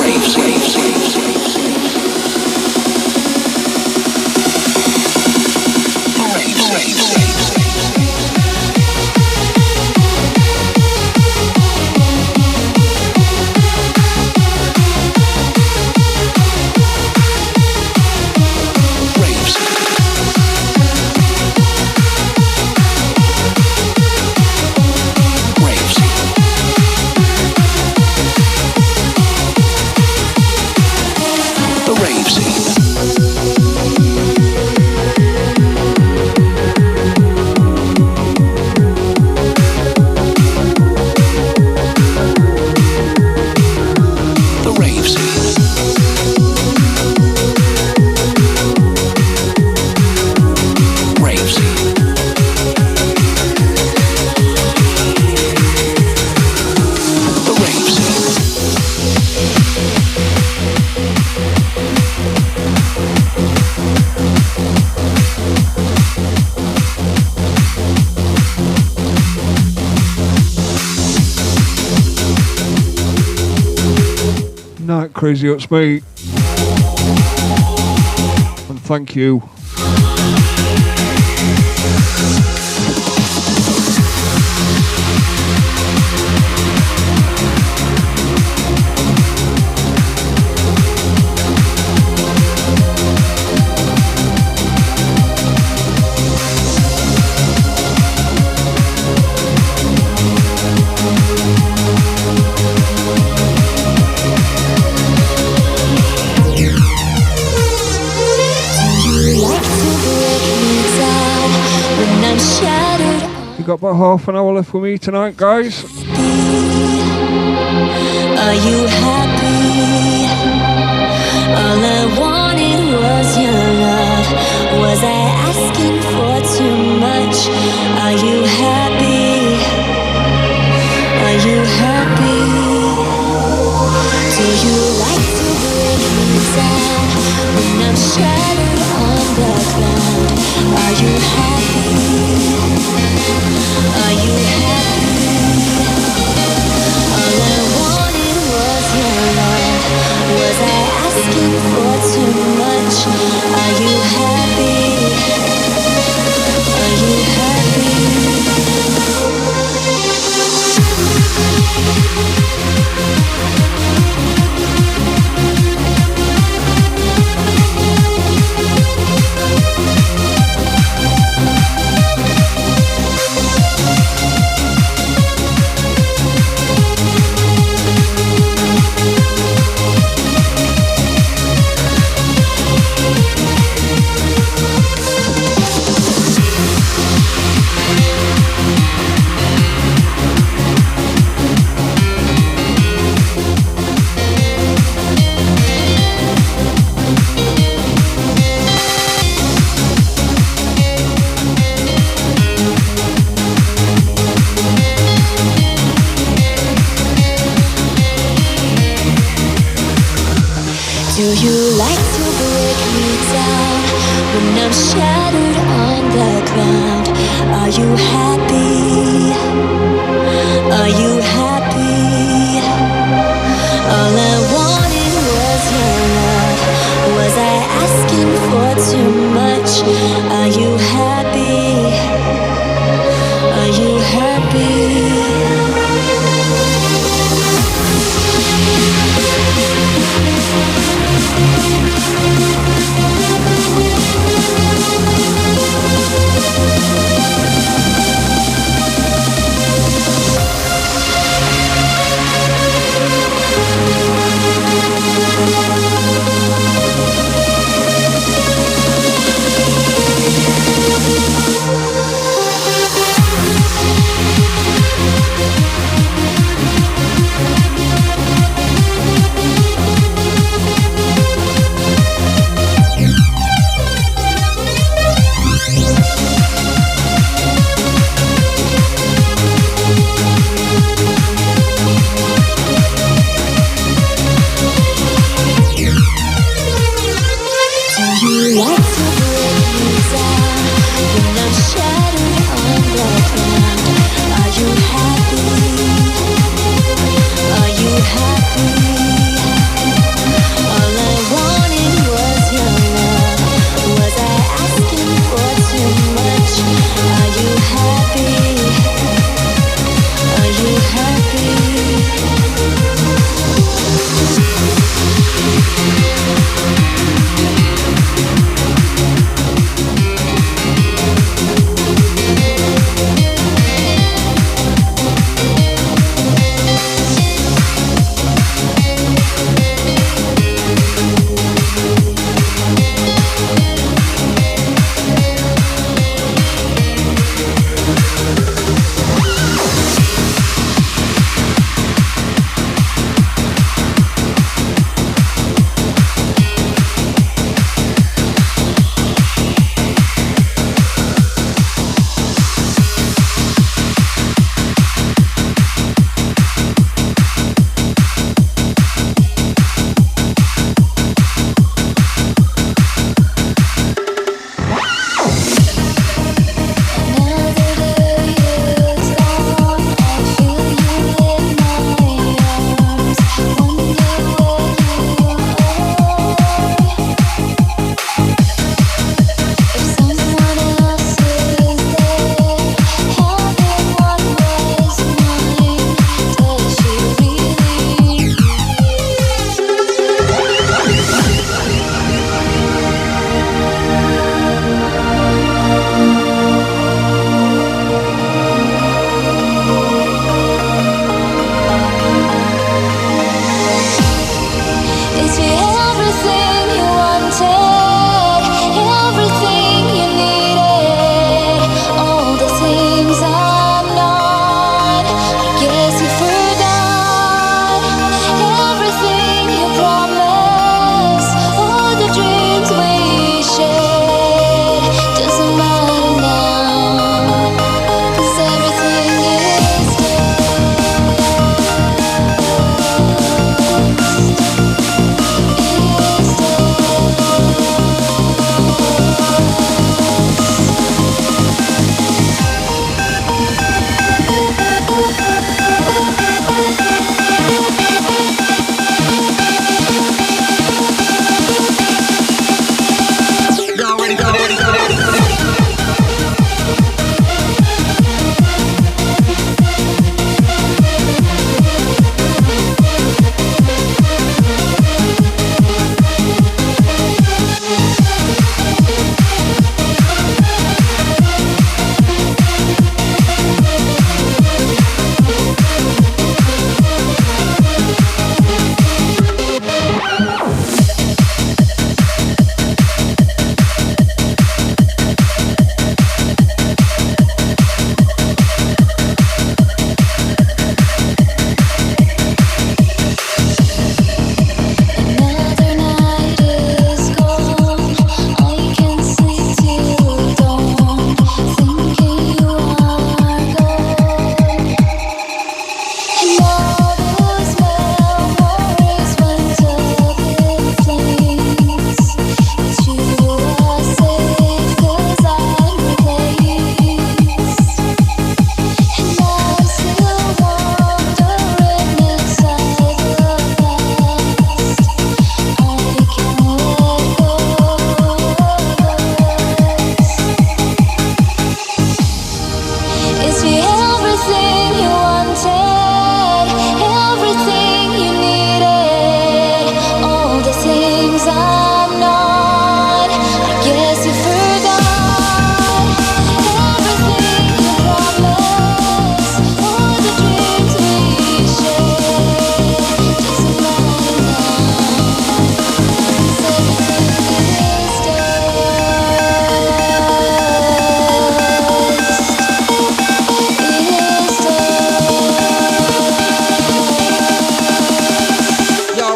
[SPEAKER 12] rave scene.
[SPEAKER 2] night, Crazy Oats, mate. And thank you. You got about half an hour left with me tonight, guys.
[SPEAKER 6] Are you happy? All I wanted was your love. Was I asking for too much? Are you happy? Are you happy? Do you like to break me down when I'm shattered on the ground? Are you happy? Are you happy? All I wanted was your love. Was I asking for too much? Are you happy? Are you happy? Do you like to break me down when I'm shattered on the ground? Are you happy? Are you happy? All I wanted was your love. Was I asking for too much? Are you happy? Are you happy?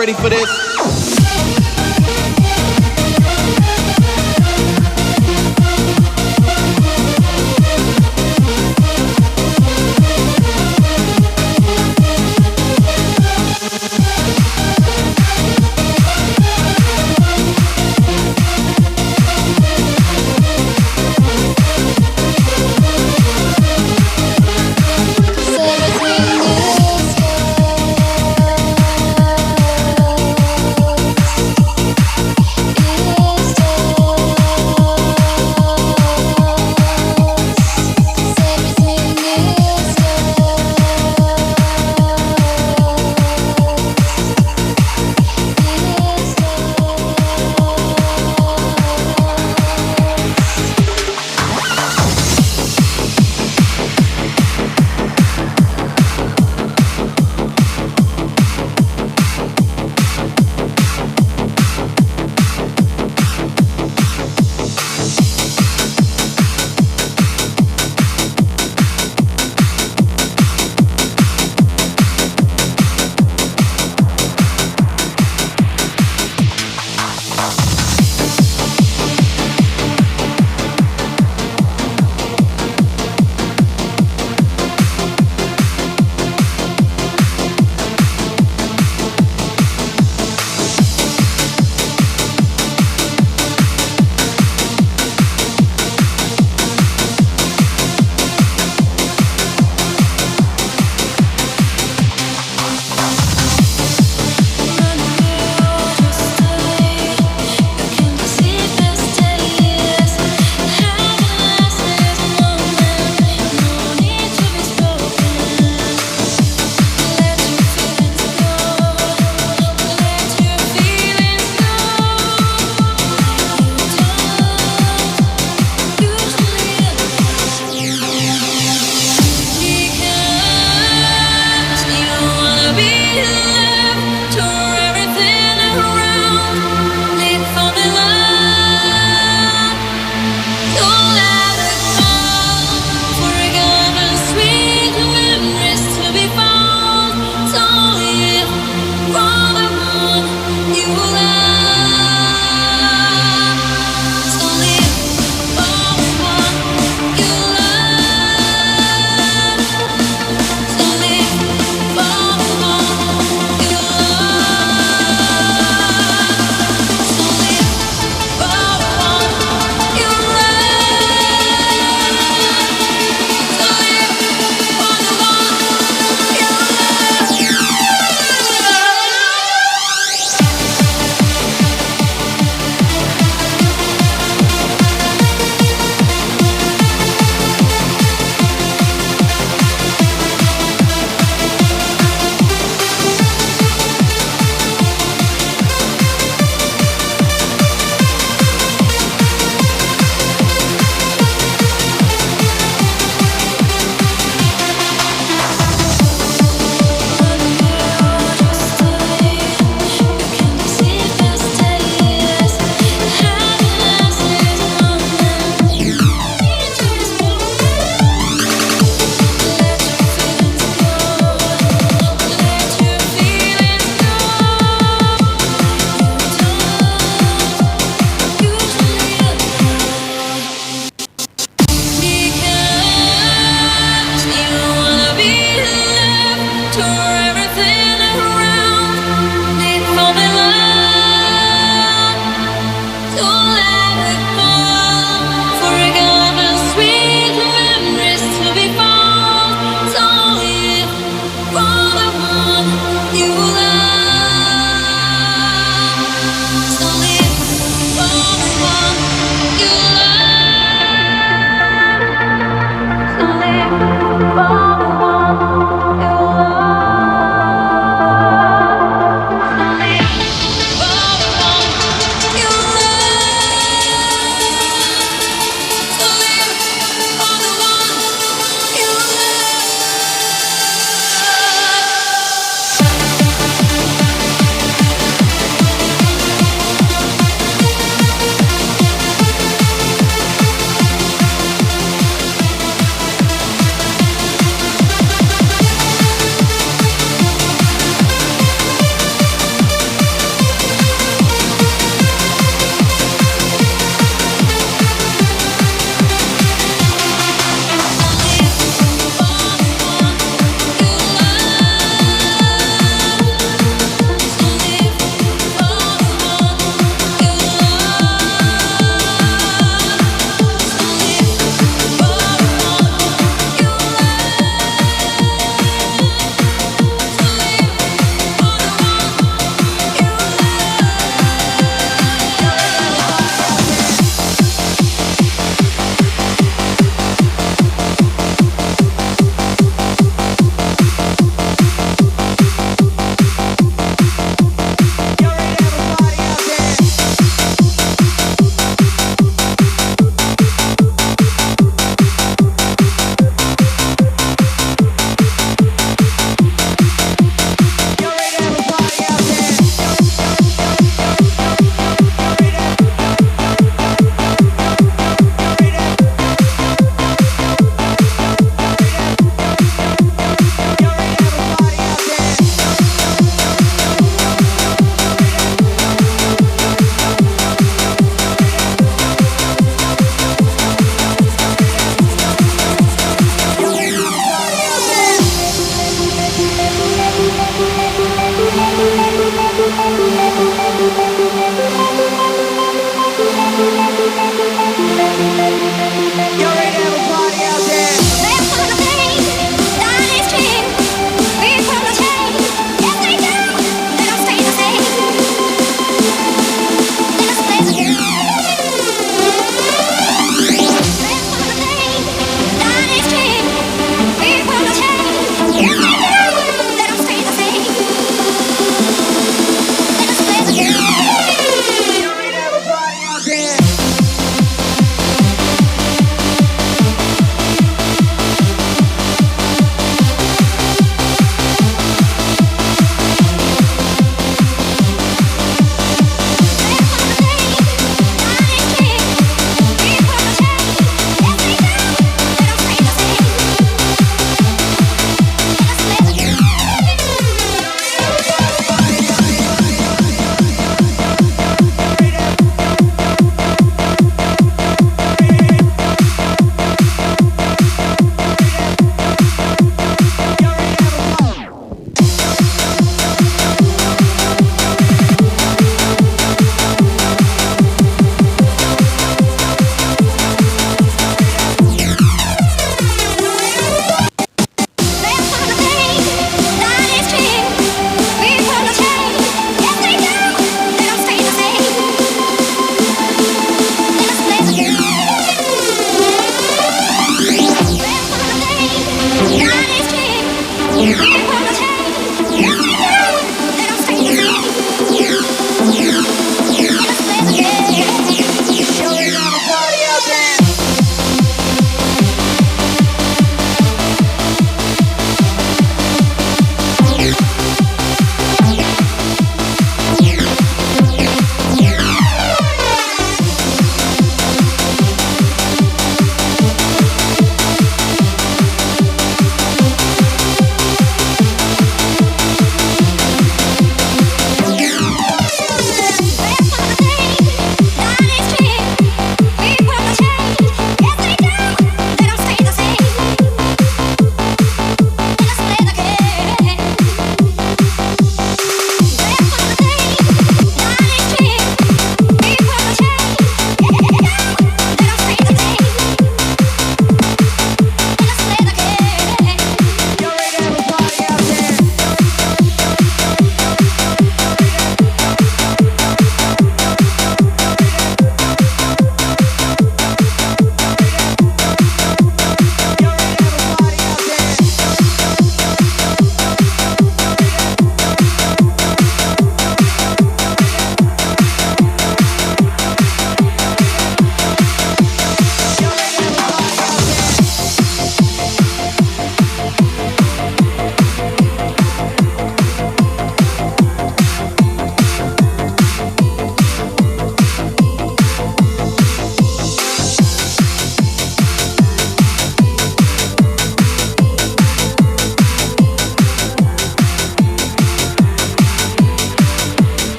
[SPEAKER 14] ready for this?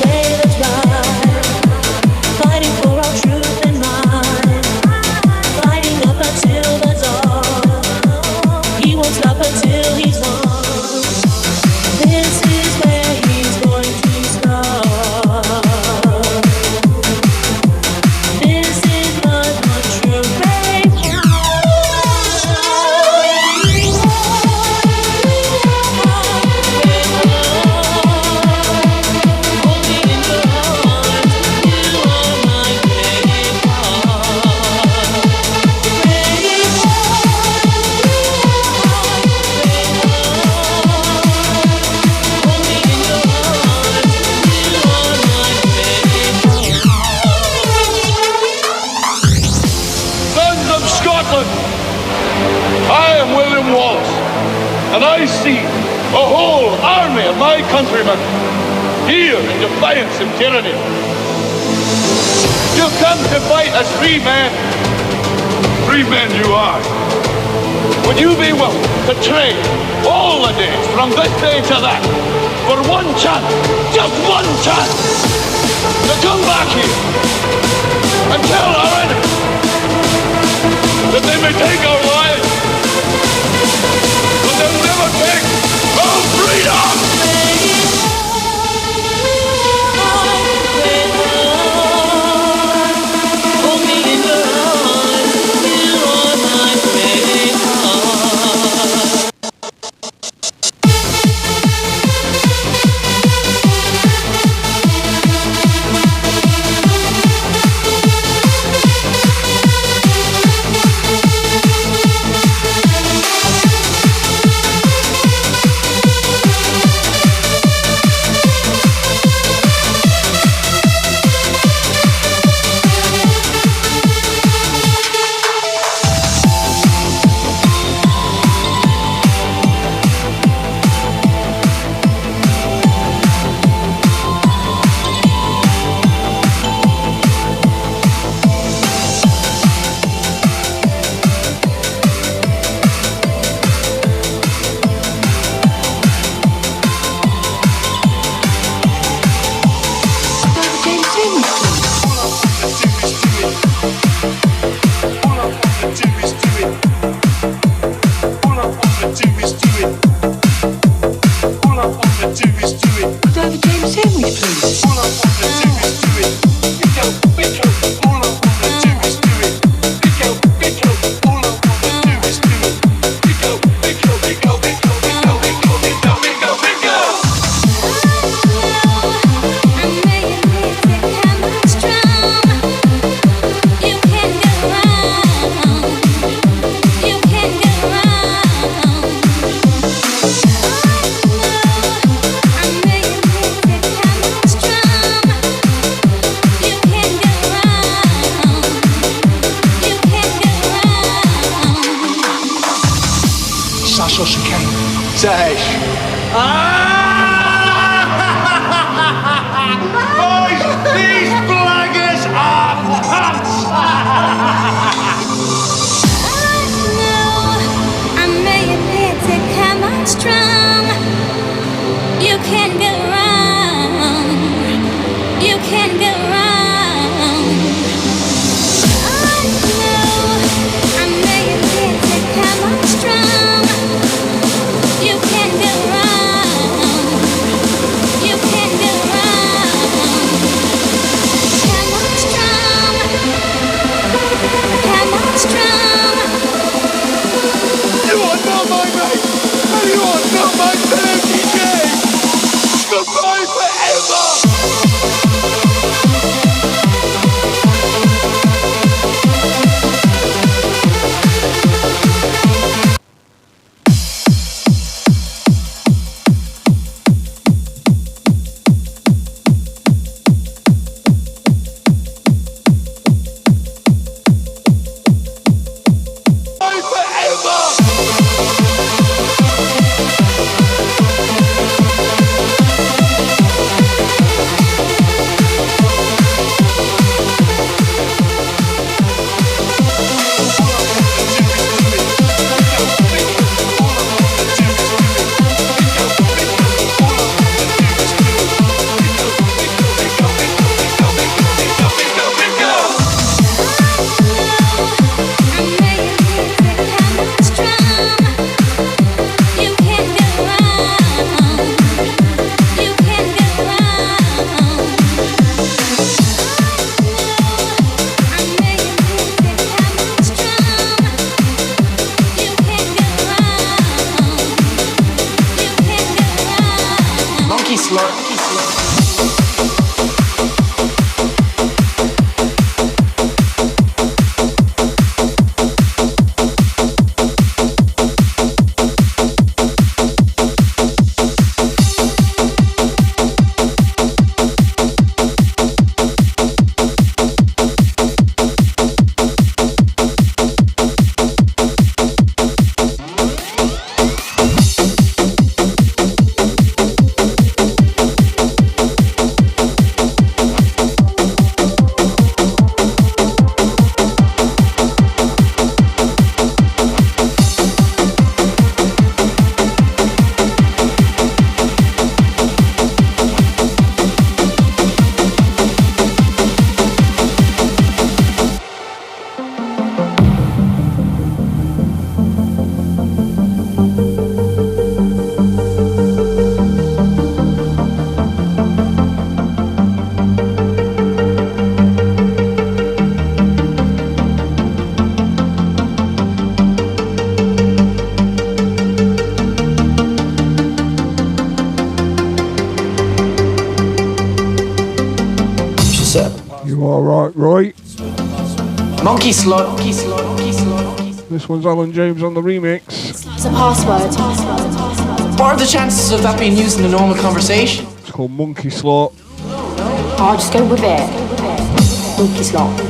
[SPEAKER 10] way that's right. Fighting for our truth and right. Fighting up until the dawn. He won't stop until he's won. This is where he's going to start. This is my one true faith.
[SPEAKER 14] Sons of Scotland, I am William Wallace, and I see a whole army of my countrymen here in defiance of tyranny. You've come to fight as free men. Free men you are. Would you be willing to trade all the days from this day to that for one chance, just one chance, to come back here and tell our enemies that they may take our lives, but they'll never take our freedom!
[SPEAKER 4] You can get around.
[SPEAKER 2] You alright, Roy?
[SPEAKER 3] Monkey slot.
[SPEAKER 2] This one's Alan James on the remix.
[SPEAKER 15] It's a password.
[SPEAKER 3] What are the chances of that being used in a normal conversation?
[SPEAKER 2] It's called Monkey Slot.
[SPEAKER 15] I'll just go with it. Monkey slot.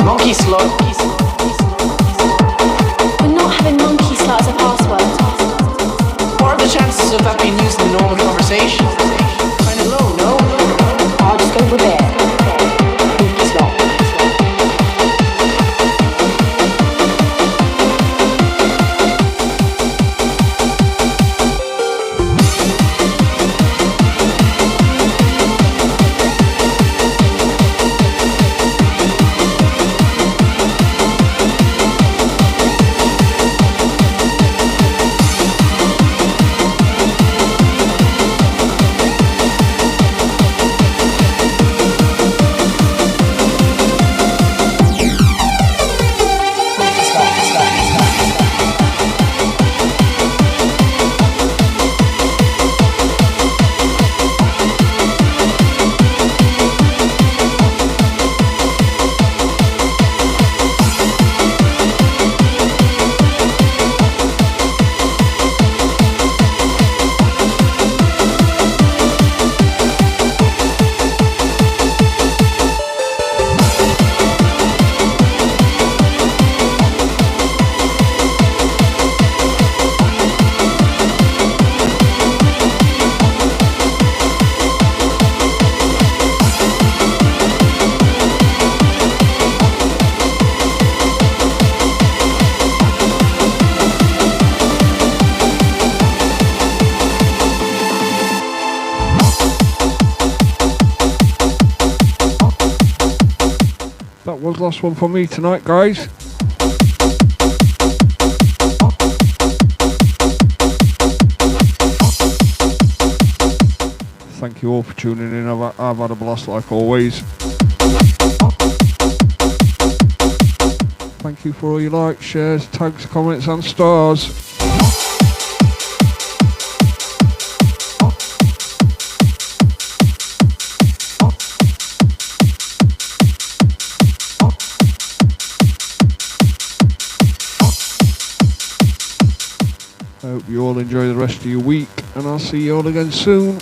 [SPEAKER 3] Monkey slot.
[SPEAKER 15] We're not having monkey slot as a password.
[SPEAKER 3] What are the chances of that being used in a normal conversation? Kinda low, no?
[SPEAKER 15] I'll just go with it. Monkey slot.
[SPEAKER 2] That was the last one for me tonight, guys. Thank you all for tuning in. I've had a blast like always. Thank you for all your likes, shares, tags, comments and stars. I hope you all enjoy the rest of your week, and I'll see you all again soon.